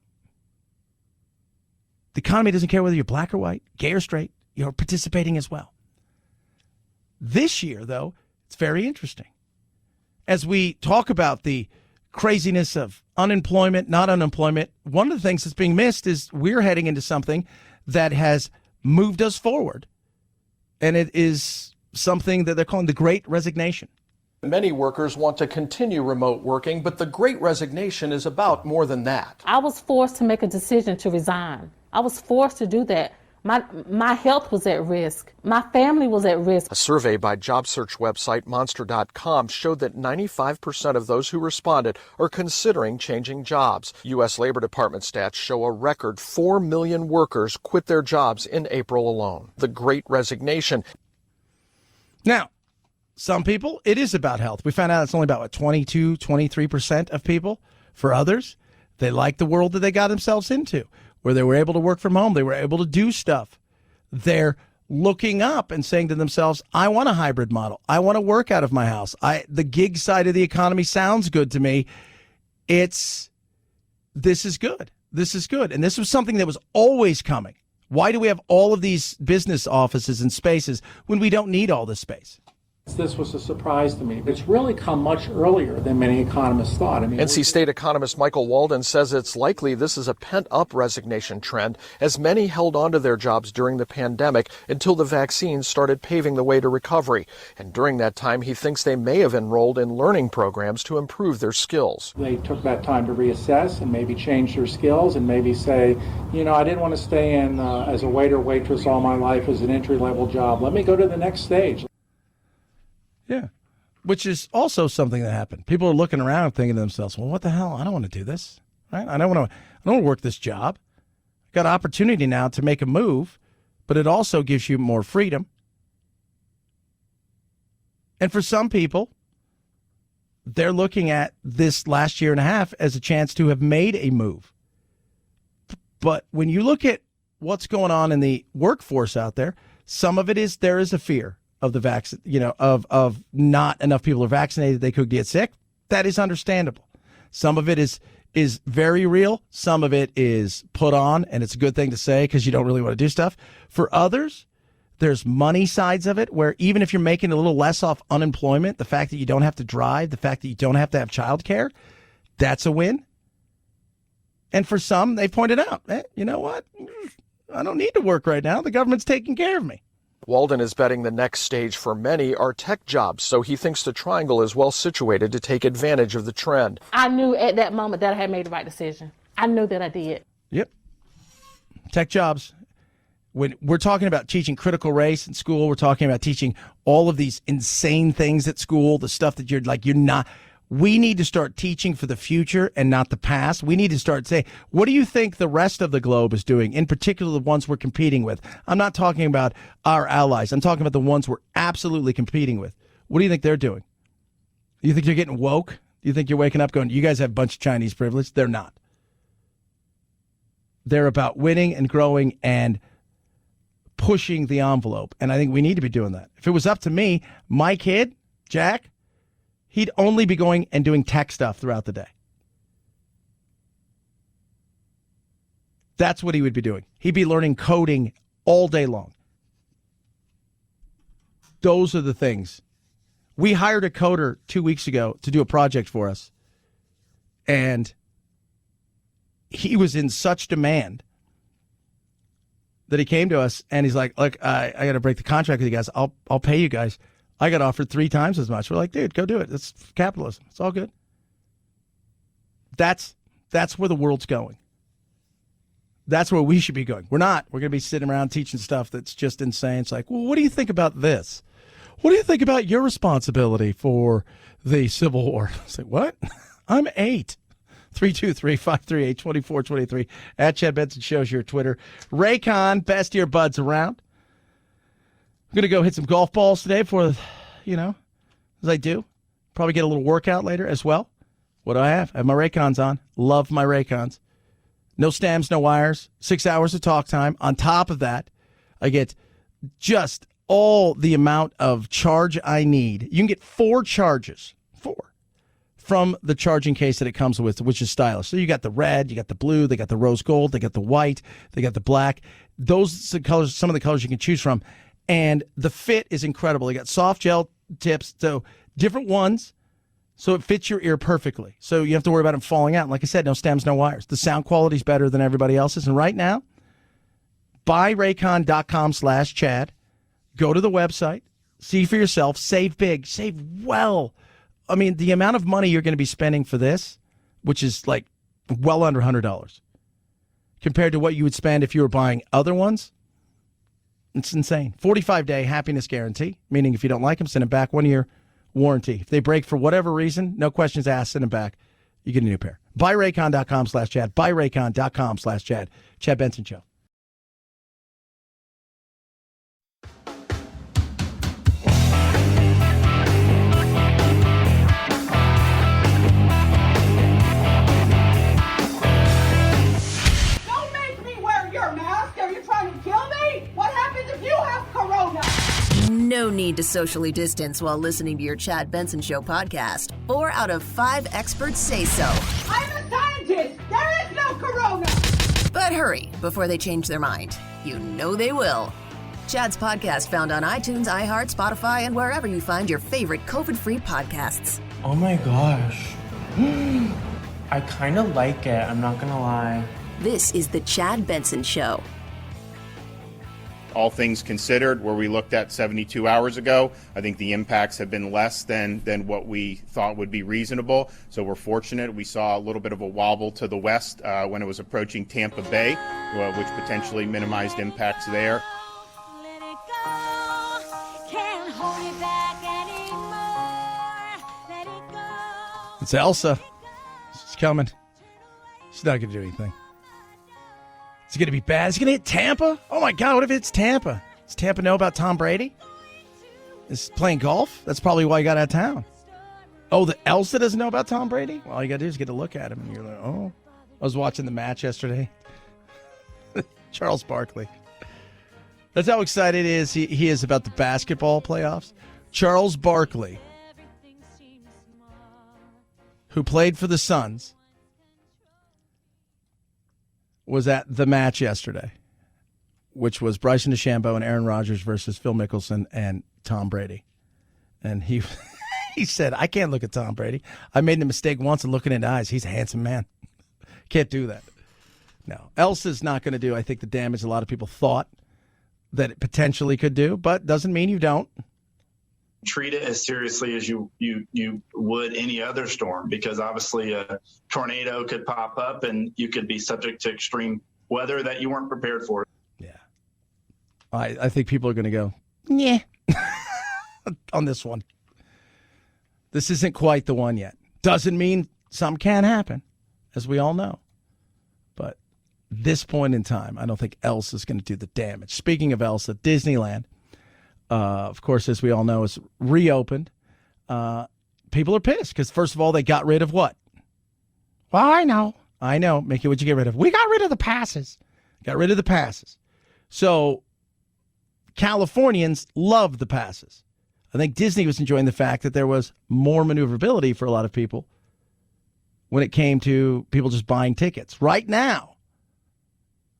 the economy doesn't care whether you're black or white, gay or straight, you're participating as well. This year, though, it's very interesting. As we talk about the craziness of unemployment, not unemployment, one of the things that's being missed is we're heading into something that has moved us forward. And it is something that they're calling the Great Resignation.
Many workers want to continue remote working, but the Great Resignation is about more than that.
I was forced to make a decision to resign. I was forced to do that. My health was at risk. My family was at risk.
A survey by job search website Monster.com showed that 95% of those who responded are considering changing jobs. U.S. Labor Department stats show a record 4 million workers quit their jobs in April alone. The Great Resignation.
Now, some people, it is about health. We found out it's only about 22, 23% of people. For others, they like the world that they got themselves into, where they were able to work from home. They were able to do stuff. They're looking up and saying to themselves, I want a hybrid model. I want to work out of my house. The gig side of the economy sounds good to me. This is good. This is good. And this was something that was always coming. Why do we have all of these business offices and spaces when we don't need all this space?
This was a surprise to me. It's really come much earlier than many economists thought.
NC State economist Michael Walden says it's likely this is a pent-up resignation trend, as many held on to their jobs during the pandemic until the vaccines started paving the way to recovery. And during that time, he thinks they may have enrolled in learning programs to improve their skills.
They took that time to reassess and maybe change their skills and maybe say, I didn't want to stay in as a waiter, waitress all my life as an entry-level job. Let me go to the next stage.
Yeah, which is also something that happened. People are looking around and thinking to themselves, well, what the hell? I don't want to do this, right? I don't want to work this job. I've got opportunity now to make a move, but it also gives you more freedom. And for some people, they're looking at this last year and a half as a chance to have made a move. But when you look at what's going on in the workforce out there, some of it is there is a fear of the vaccine, of not enough people are vaccinated, they could get sick. That is understandable. Some of it is very real. Some of it is put on, and it's a good thing to say because you don't really want to do stuff. For others, there's money sides of it where even if you're making a little less off unemployment, the fact that you don't have to drive, the fact that you don't have to have childcare, that's a win. And for some, they pointed out, you know what? I don't need to work right now. The government's taking care of me.
Walden is betting the next stage for many are tech jobs, so he thinks the Triangle is well situated to take advantage of the trend.
I knew at that moment that I had made the right decision. I knew that I did.
Yep. Tech jobs. When we're talking about teaching critical race in school, we're talking about teaching all of these insane things at school, the stuff that you're not. We need to start teaching for the future and not the past. We need to start saying, what do you think the rest of the globe is doing, in particular the ones we're competing with? I'm not talking about our allies. I'm talking about the ones we're absolutely competing with. What do you think they're doing? You think they're getting woke? Do you think you're waking up going, you guys have a bunch of Chinese privilege? They're not. They're about winning and growing and pushing the envelope. And I think we need to be doing that. If it was up to me, my kid, Jack, he'd only be going and doing tech stuff throughout the day. That's what he would be doing. He'd be learning coding all day long. Those are the things. We hired a coder 2 weeks ago to do a project for us. And he was in such demand that he came to us and he's like, look, I got to break the contract with you guys. I'll pay you guys. I got offered 3 times as much. We're like, dude, go do it. It's capitalism. It's all good. That's where the world's going. That's where we should be going. We're not. We're going to be sitting around teaching stuff that's just insane. It's like, well, what do you think about this? What do you think about your responsibility for the Civil War? I was like, what? I'm 8. 323-538-2423. At Chad Benson Show's your Twitter. Raycon, best earbuds around. I'm going to go hit some golf balls today before, as I do. Probably get a little workout later as well. What do I have? I have my Raycons on. Love my Raycons. No stems, no wires. 6 hours of talk time. On top of that, I get just all the amount of charge I need. You can get 4 charges. 4. From the charging case that it comes with, which is stylish. So you got the red, you got the blue, they got the rose gold, they got the white, they got the black. Those are colors, some of the colors you can choose from. And the fit is incredible. They got soft gel tips, so different ones, so it fits your ear perfectly. So you have to worry about them falling out. And like I said, no stems, no wires. The sound quality is better than everybody else's. And right now, buyraycon.com/Chad. Go to the website, see for yourself, save big, save well. I mean, the amount of money you're going to be spending for this, which is like well under $100, compared to what you would spend if you were buying other ones, it's insane. 45-day happiness guarantee, meaning if you don't like them, send them back. 1-year warranty. If they break for whatever reason, no questions asked, send them back. You get a new pair. Buyraycon.com/Chad. Buyraycon.com/Chad. Chad Benson Show.
No need to socially distance while listening to your Chad Benson Show podcast. 4 out of 5 experts say so.
I'm a scientist. There is no corona.
But hurry before they change their mind. You know they will. Chad's podcast found on iTunes, iHeart, Spotify, and wherever you find your favorite COVID-free podcasts.
Oh my gosh. I kind of like it. I'm not going to lie.
This is the Chad Benson Show.
All things considered, where we looked at 72 hours ago, I think the impacts have been less than what we thought would be reasonable. So we're fortunate. We saw a little bit of a wobble to the west when it was approaching Tampa Bay, which potentially minimized impacts there.
It's Elsa. She's coming. She's not going to do anything. Is it going to be bad? Is it going to hit Tampa? Oh, my God. What if it's Tampa? Does Tampa know about Tom Brady? Is playing golf? That's probably why he got out of town. Oh, the Elsa doesn't know about Tom Brady? Well, all you got to do is get a look at him, and you're like, oh. I was watching the match yesterday. Charles Barkley. That's how excited he is about the basketball playoffs. Charles Barkley, who played for the Suns, was at the match yesterday, which was Bryson DeChambeau and Aaron Rodgers versus Phil Mickelson and Tom Brady. And he said, I can't look at Tom Brady. I made the mistake once of looking in the eyes. He's a handsome man. Can't do that. No. Elsa's not going to do, I think, the damage a lot of people thought that it potentially could do, but doesn't mean you don't.
Treat it as seriously as you would any other storm, because obviously a tornado could pop up and you could be subject to extreme weather that you weren't prepared for.
Yeah. I think people are going to go, yeah, on this one. This isn't quite the one yet. Doesn't mean some can't happen, as we all know. But this point in time, I don't think Elsa is going to do the damage. Speaking of Elsa, Disneyland, of course, as we all know, is reopened. People are pissed because, first of all, they got rid of what? Well, I know. Mickey, what'd you get rid of? We got rid of the passes. Got rid of the passes. So Californians love the passes. I think Disney was enjoying the fact that there was more maneuverability for a lot of people when it came to people just buying tickets. Right now,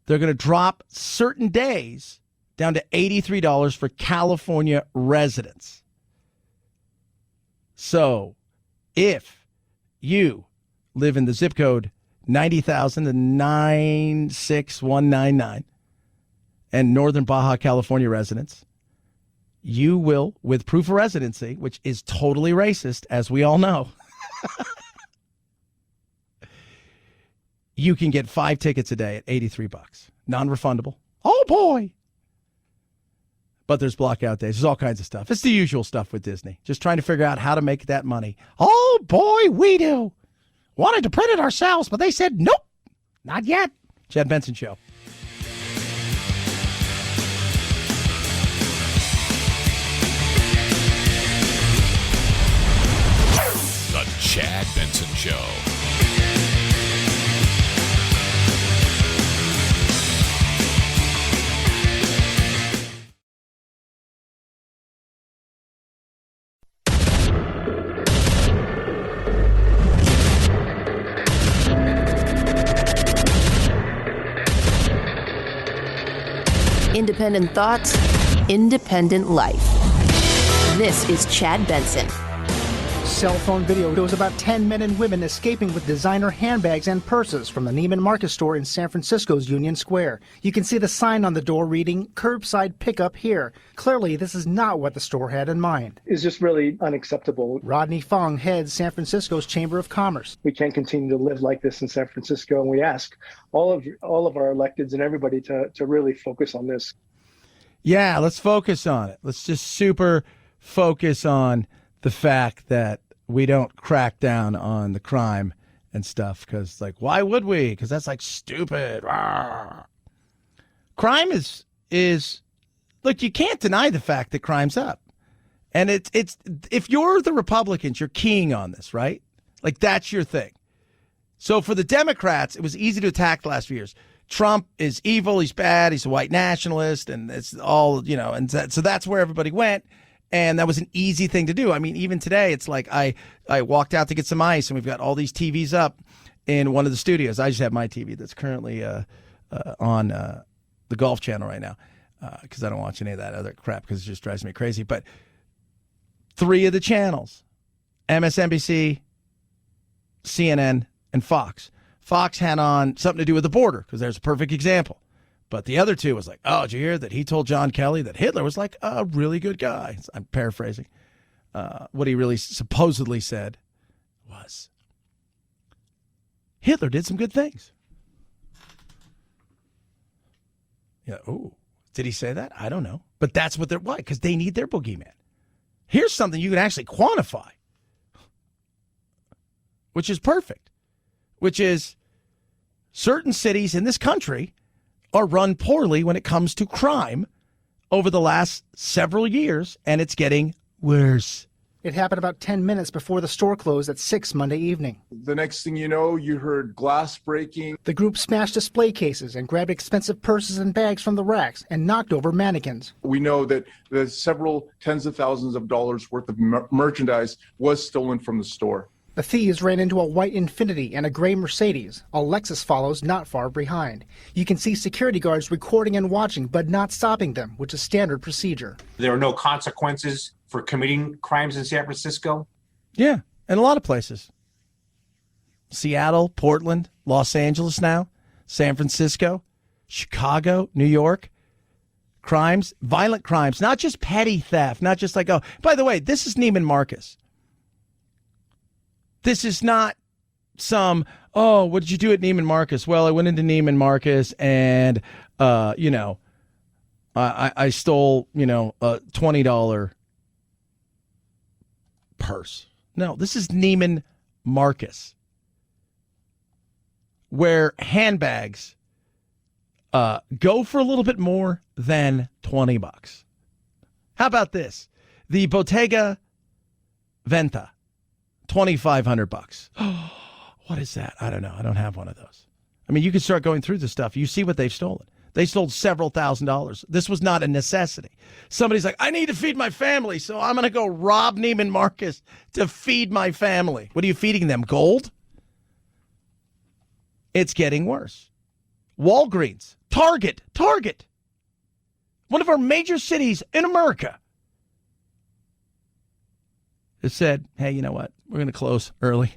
they're going to drop certain days down to $83 for California residents. So if you live in the zip code 90,000 to 96199 and Northern Baja California residents, you will, with proof of residency, which is totally racist, as we all know, you can get 5 tickets a day at $83. Non-refundable. Oh, boy. But there's blockout days. There's all kinds of stuff. It's the usual stuff with Disney. Just trying to figure out how to make that money. Oh, boy, we do. Wanted to print it ourselves, but they said, nope, not yet. Chad Benson Show.
The Chad Benson Show.
Independent thoughts, independent life. This is Chad Benson.
Cell phone video shows about 10 men and women escaping with designer handbags and purses from the Neiman Marcus store in San Francisco's Union Square. You can see the sign on the door reading, "Curbside Pickup Here." Clearly, this is not what the store had in mind.
It's just really unacceptable.
Rodney Fong heads San Francisco's Chamber of Commerce.
We can't continue to live like this in San Francisco, and we ask all of our electeds and everybody to really focus on this.
Yeah, let's focus on it. Let's just super focus on the fact that we don't crack down on the crime and stuff, because, like, why would we? Because that's, like, stupid. Rawr. Crime is look, you can't deny the fact that crime's up. And it's if you're the Republicans, you're keying on this, right? Like, that's your thing. So for the Democrats, it was easy to attack the last few years. Trump is evil, he's bad, he's a white nationalist, and it's all, you know, and so that's where everybody went. And that was an easy thing to do. I mean, even today, it's like I walked out to get some ice, and we've got all these TVs up in one of the studios. I just have my TV that's currently on the Golf Channel right now because I don't watch any of that other crap because it just drives me crazy. But 3 of the channels, MSNBC, CNN, and Fox. Fox had on something to do with the border because there's a perfect example. But the other 2 was like, oh, did you hear that he told John Kelly that Hitler was like a really good guy? I'm paraphrasing. What he really supposedly said was Hitler did some good things. Yeah. Oh, did he say that? I don't know. But that's what they're, why? Because they need their boogeyman. Here's something you can actually quantify, which is perfect, which is certain cities in this country are run poorly when it comes to crime over the last several years, and it's getting worse.
It happened about 10 minutes before the store closed at 6 Monday evening.
The next thing you know, you heard glass breaking.
The group smashed display cases and grabbed expensive purses and bags from the racks and knocked over mannequins.
We know that several tens of thousands of dollars worth of merchandise was stolen from the store.
The thieves ran into a white Infiniti and a gray Mercedes. A Lexus follows not far behind. You can see security guards recording and watching, but not stopping them, which is standard procedure.
There are no consequences for committing crimes in San Francisco?
Yeah, and a lot of places. Seattle, Portland, Los Angeles now, San Francisco, Chicago, New York. Crimes, violent crimes, not just petty theft, not just like, oh, by the way, this is Neiman Marcus. This is not some, oh, what did you do at Neiman Marcus? Well, I went into Neiman Marcus and, I stole, a $20 purse. No, this is Neiman Marcus, where handbags go for a little bit more than $20. How about this? The Bottega Veneta, $2,500. What is that? I don't know. I don't have one of those. I mean, you can start going through the stuff. You see what they've stolen. They stole several $1,000s. This was not a necessity. Somebody's like, I need to feed my family, so I'm going to go rob Neiman Marcus to feed my family. What are you feeding them, gold? It's getting worse. Walgreens, Target. One of our major cities in America has said, hey, you know what? We're going to close early.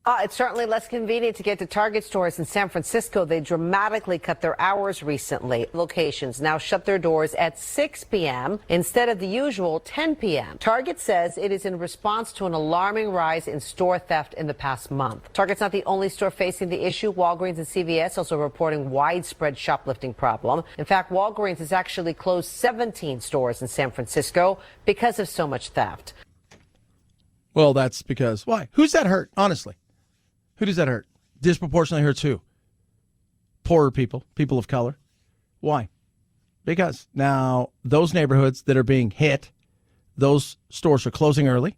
It's certainly less convenient to get to Target stores in San Francisco. They dramatically cut their hours recently. Locations now shut their doors at 6 p.m. instead of the usual 10 p.m. Target says it is in response to an alarming rise in store theft in the past month. Target's not the only store facing the issue. Walgreens and CVS also reporting widespread shoplifting problem. In fact, Walgreens has actually closed 17 stores in San Francisco because of so much theft.
Well, that's because, why? Who's that hurt, honestly? Who does that hurt? Disproportionately hurts who? Poorer people, people of color. Why? Because now those neighborhoods that are being hit, those stores are closing early.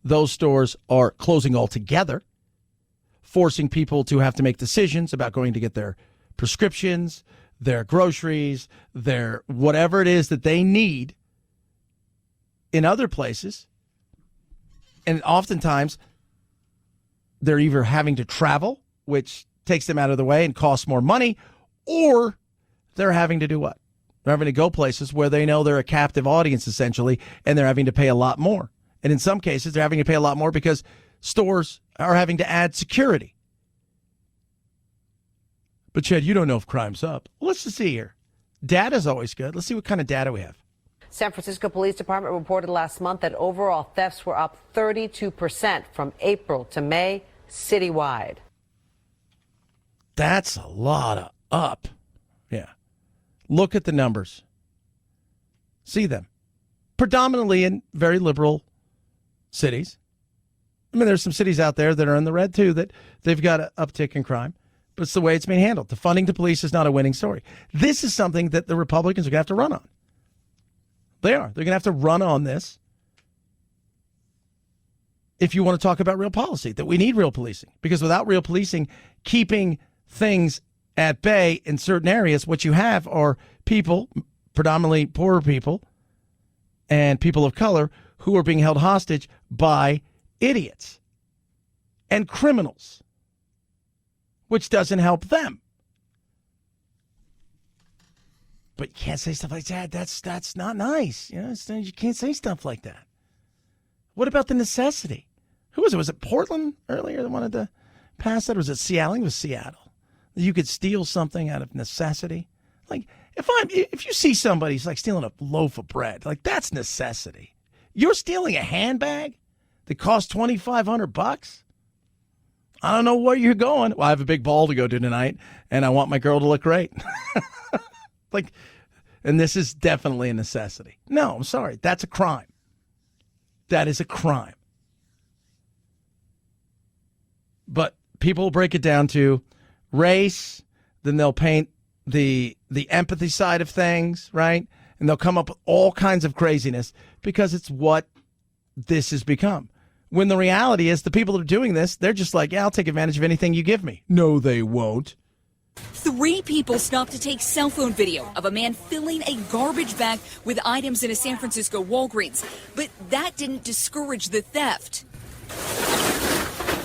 Those stores are closing altogether, forcing people to have to make decisions about going to get their prescriptions, their groceries, their whatever it is that they need in other places. And oftentimes, they're either having to travel, which takes them out of the way and costs more money, or they're having to do what? They're having to go places where they know they're a captive audience, essentially, and they're having to pay a lot more. And in some cases, they're having to pay a lot more because stores are having to add security. But, Chad, you don't know if crime's up. Well, let's just see here. Data's always good. Let's see what kind of data we have.
San Francisco Police Department reported last month that overall thefts were up 32% from April to May citywide.
That's a lot of up. Yeah. Look at the numbers. See them. Predominantly in very liberal cities. I mean, there's some cities out there that are in the red, too, that they've got an uptick in crime. But it's the way it's being handled. The funding to police is not a winning story. This is something that the Republicans are going to have to run on. They are. They're going to have to run on this if you want to talk about real policy, that we need real policing. Because without real policing, keeping things at bay in certain areas, what you have are people, predominantly poorer people, and people of color who are being held hostage by idiots and criminals, which doesn't help them. But you can't say stuff like that. That's not nice. You know, you can't say stuff like that. What about the necessity? Who was it? Was it Portland earlier that wanted to pass that? Or was it Seattle? I think it was Seattle. You could steal something out of necessity. Like, if you see somebody's like stealing a loaf of bread, like that's necessity. You're stealing a handbag that costs $2,500? I don't know where you're going. Well, I have a big ball to go to tonight, and I want my girl to look great. Like, and this is definitely a necessity. No, I'm sorry. That's a crime. That is a crime. But people will break it down to race, then they'll paint the empathy side of things, right? And they'll come up with all kinds of craziness because it's what this has become. When the reality is the people that are doing this, they're just like, yeah, I'll take advantage of anything you give me. No, they won't.
3 people stopped to take cell phone video of a man filling a garbage bag with items in a San Francisco Walgreens. But that didn't discourage the theft.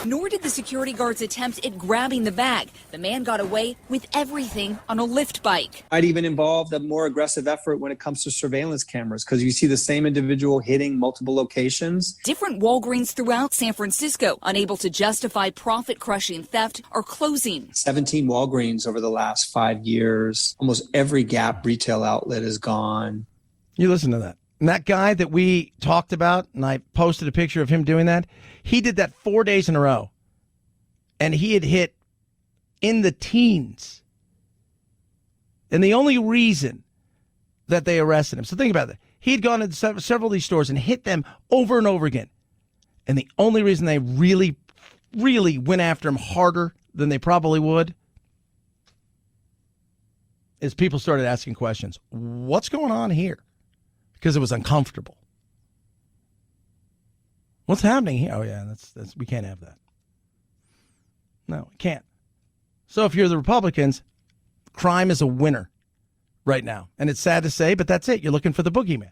Nor did the security guards attempt at grabbing the bag. The man got away with everything on a Lyft bike.
I'd even involved a more aggressive effort when it comes to surveillance cameras because you see the same individual hitting multiple locations.
Different Walgreens throughout San Francisco, unable to justify profit-crushing theft, are closing.
17 Walgreens over the last 5 years. Almost every Gap retail outlet is gone.
You listen to that. And that guy that we talked about, and I posted a picture of him doing that, he did that 4 days in a row. And he had hit in the teens. And the only reason that they arrested him, so think about that. He had gone into several of these stores and hit them over and over again. And the only reason they really really went after him harder than they probably would is people started asking questions. What's going on here? Because it was uncomfortable. What's happening here? Oh, yeah, that's we can't have that. No, we can't. So if you're the Republicans, crime is a winner right now. And it's sad to say, but that's it. You're looking for the boogeyman.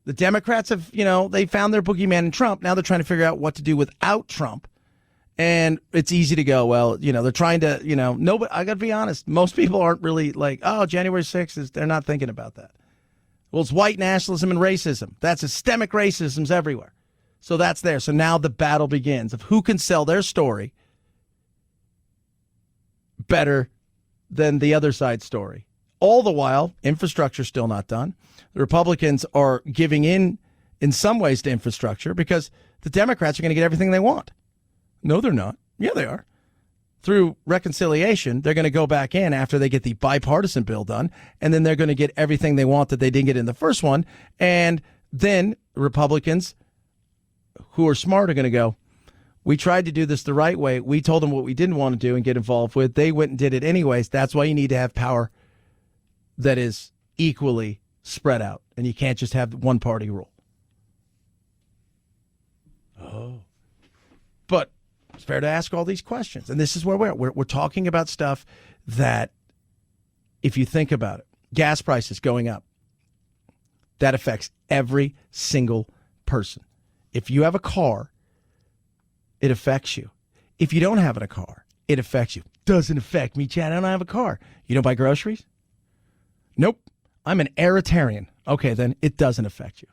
The Democrats have, they found their boogeyman in Trump. Now they're trying to figure out what to do without Trump. And it's easy to go, well, they're trying to, nobody, I got to be honest, most people aren't really like, oh, January 6th, they're not thinking about that. Well, it's white nationalism and racism. That's systemic racism's everywhere. So that's there. So now the battle begins of who can sell their story better than the other side's story. All the while, infrastructure's still not done. The Republicans are giving in some ways to infrastructure because the Democrats are going to get everything they want. No, they're not. Yeah, they are. Through reconciliation, they're going to go back in after they get the bipartisan bill done, and then they're going to get everything they want that they didn't get in the first one. And then Republicans who are smart are going to go, we tried to do this the right way. We told them what we didn't want to do and get involved with. They went and did it anyways. That's why you need to have power that is equally spread out, and you can't just have one party rule. Oh. But it's fair to ask all these questions. And this is where we're talking about stuff that, if you think about it, gas prices going up, that affects every single person. If you have a car, it affects you. If you don't have a car, it affects you. Doesn't affect me, Chad. I don't have a car. You don't buy groceries? Nope. I'm an Aeritarian. Okay, then it doesn't affect you.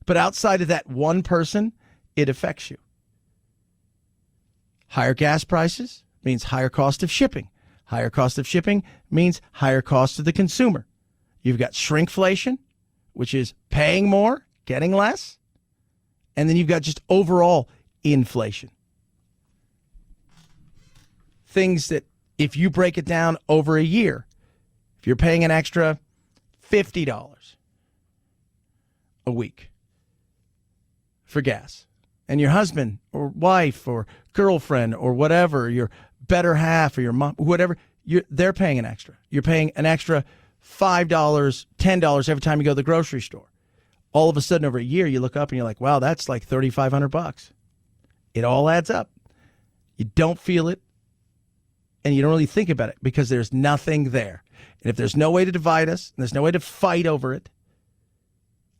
But outside of that one person, it affects you. Higher gas prices means higher cost of shipping. Higher cost of shipping means higher cost to the consumer. You've got shrinkflation, which is paying more, getting less. And then you've got just overall inflation. Things that, if you break it down over a year, if you're paying an extra $50 a week for gas, and your husband or wife or girlfriend or whatever, your better half or your mom, whatever, they're paying an extra. You're paying an extra $5, $10 every time you go to the grocery store. All of a sudden, over a year, you look up and you're like, wow, that's like $3,500. It all adds up. You don't feel it, and you don't really think about it because there's nothing there. And if there's no way to divide us, and there's no way to fight over it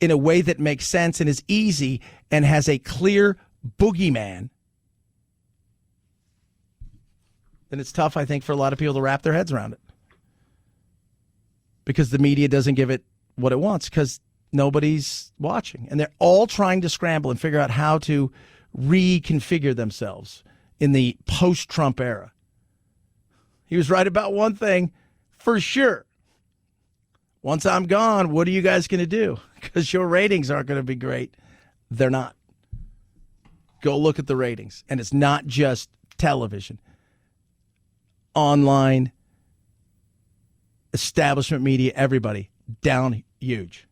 in a way that makes sense and is easy and has a clear boogeyman, then it's tough, I think, for a lot of people to wrap their heads around it. Because the media doesn't give it what it wants, because nobody's watching. And they're all trying to scramble and figure out how to reconfigure themselves in the post-Trump era. He was right about one thing, for sure. Once I'm gone, what are you guys going to do? Because your ratings aren't going to be great. They're not. Go look at the ratings. And it's not just television. Online, establishment media, everybody, down huge.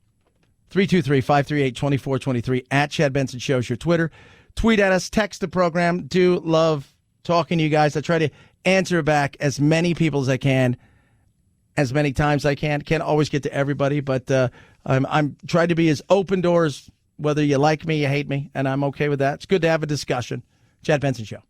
323-538-2423 at Chad Benson Show's your Twitter. Tweet at us, text the program. Do love talking to you guys. I try to answer back as many people as I can, as many times I can. Can't always get to everybody, but I'm trying to be as open doors, whether you like me, you hate me, and I'm okay with that. It's good to have a discussion. Chad Benson Show.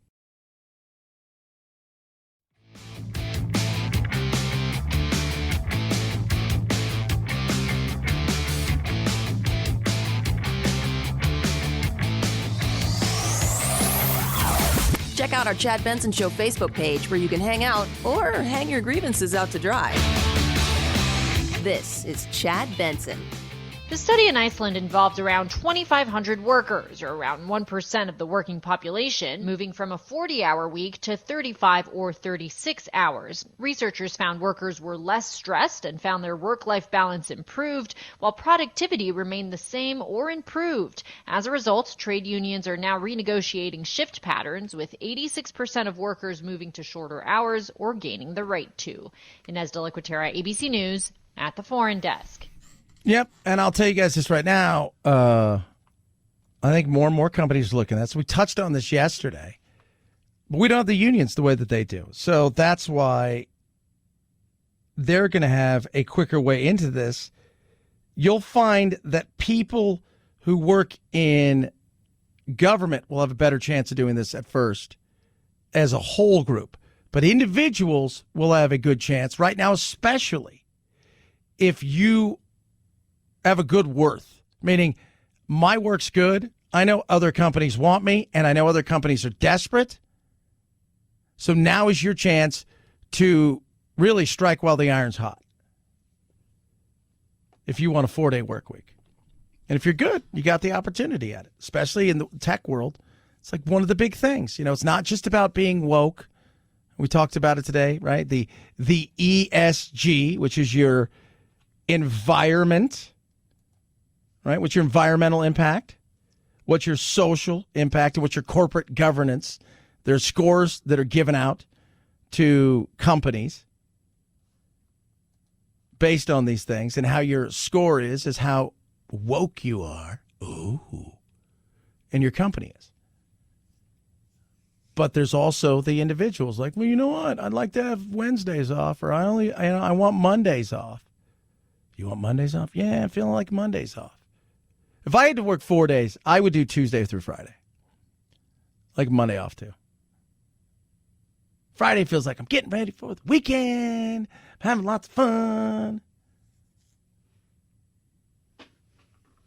Check out our Chad Benson Show Facebook page where you can hang out or hang your grievances out to dry. This is Chad Benson.
The study in Iceland involved around 2,500 workers, or around 1% of the working population, moving from a 40-hour week to 35 or 36 hours. Researchers found workers were less stressed and found their work-life balance improved, while productivity remained the same or improved. As a result, trade unions are now renegotiating shift patterns, with 86% of workers moving to shorter hours or gaining the right to. Inez de la Cuetara, ABC News, at the Foreign Desk.
Yep, and I'll tell you guys this right now. I think more and more companies are looking at this. We touched on this yesterday. But we don't have the unions the way that they do. So that's why they're going to have a quicker way into this. You'll find that people who work in government will have a better chance of doing this at first as a whole group. But individuals will have a good chance right now, especially if you have a good worth, meaning my work's good. I know other companies want me, and I know other companies are desperate. So now is your chance to really strike while the iron's hot. If you want a 4-day work week. And if you're good, you got the opportunity at it, especially in the tech world. It's like one of the big things. You know, it's not just about being woke. We talked about it today, right? The ESG, which is your environment, right? What's your environmental impact? What's your social impact? And what's your corporate governance? There's scores that are given out to companies based on these things, and how your score is how woke you are. Ooh. And your company is. But there's also the individuals like, well, you know what? I'd like to have Wednesdays off, or I want Mondays off. You want Mondays off? Yeah, I'm feeling like Mondays off. If I had to work 4 days, I would do Tuesday through Friday. Like Monday off too. Friday feels like I'm getting ready for the weekend. I'm having lots of fun.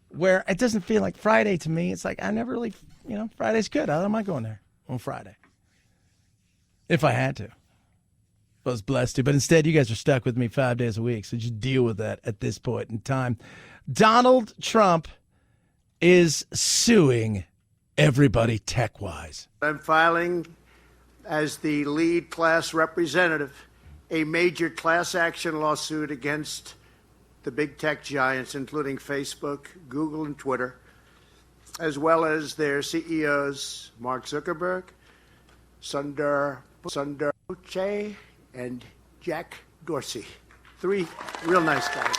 Where it doesn't feel like Friday to me. It's like I never really, Friday's good. I don't mind going there on Friday. If I had to. I was blessed to. But instead, you guys are stuck with me 5 days a week. So just deal with that at this point in time. Donald Trump is suing everybody tech-wise.
I'm filing as the lead class representative a major class action lawsuit against the big tech giants, including Facebook, Google, and Twitter, as well as their CEOs, Mark Zuckerberg, Sundar Pichai, and Jack Dorsey. 3 real nice guys.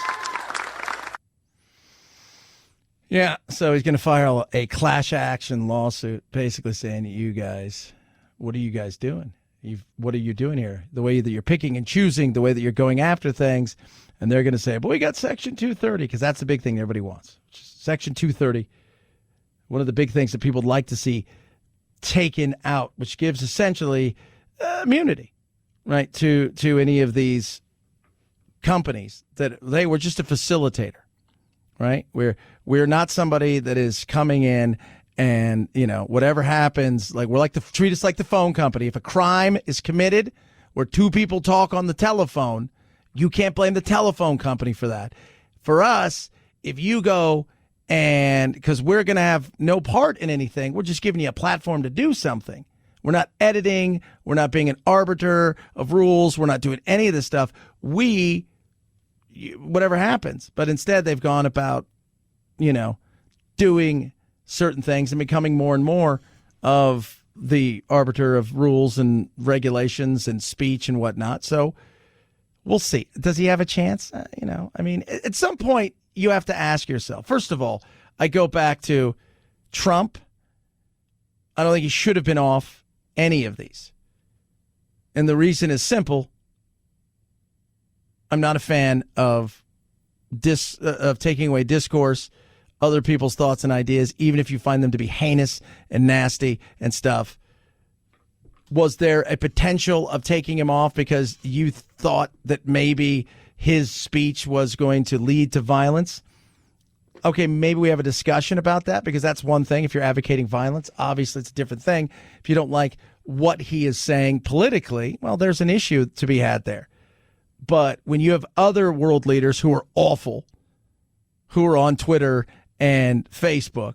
Yeah, so he's going to file a class action lawsuit, basically saying, you guys, what are you guys doing? What are you doing here? The way that you're picking and choosing, the way that you're going after things. And they're going to say, but we got Section 230, because that's the big thing everybody wants. Section 230, one of the big things that people would like to see taken out, which gives essentially immunity, right, to any of these companies that they were just a facilitator, right? We're not somebody that is coming in and, whatever happens, like treat us like the phone company. If a crime is committed where 2 people talk on the telephone, you can't blame the telephone company for that. For us, if you go because we're going to have no part in anything, we're just giving you a platform to do something. We're not editing. We're not being an arbiter of rules. We're not doing any of this stuff. Whatever happens. But instead, they've gone about, doing certain things and becoming more and more of the arbiter of rules and regulations and speech and whatnot. So we'll see. Does he have a chance? At some point you have to ask yourself. First of all, I go back to Trump. I don't think he should have been off any of these. And the reason is simple. I'm not a fan of taking away discourse, other people's thoughts and ideas, even if you find them to be heinous and nasty and stuff. Was there a potential of taking him off because you thought that maybe his speech was going to lead to violence? Okay, maybe we have a discussion about that, because that's one thing. If you're advocating violence, obviously it's a different thing. If you don't like what he is saying politically, well, there's an issue to be had there. But when you have other world leaders who are awful, who are on Twitter and Facebook,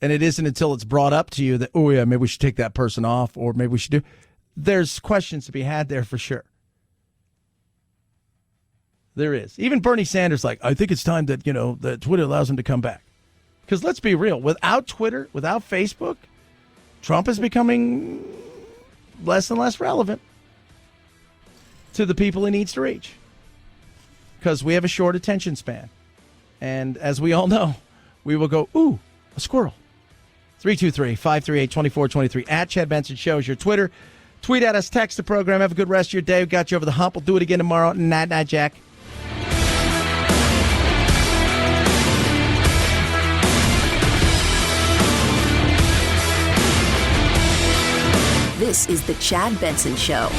and it isn't until it's brought up to you that, oh, yeah, maybe we should take that person off, or maybe we should do. There's questions to be had there for sure. There is. Even Bernie Sanders, I think it's time that, that Twitter allows him to come back. Because let's be real, without Twitter, without Facebook, Trump is becoming less and less relevant to the people he needs to reach. Because we have a short attention span. And as we all know, we will go, ooh, a squirrel. 323-538-2423. At Chad Benson Show is your Twitter. Tweet at us, text the program. Have a good rest of your day. We've got you over the hump. We'll do it again tomorrow. Night, Jack.
This is the Chad Benson Show.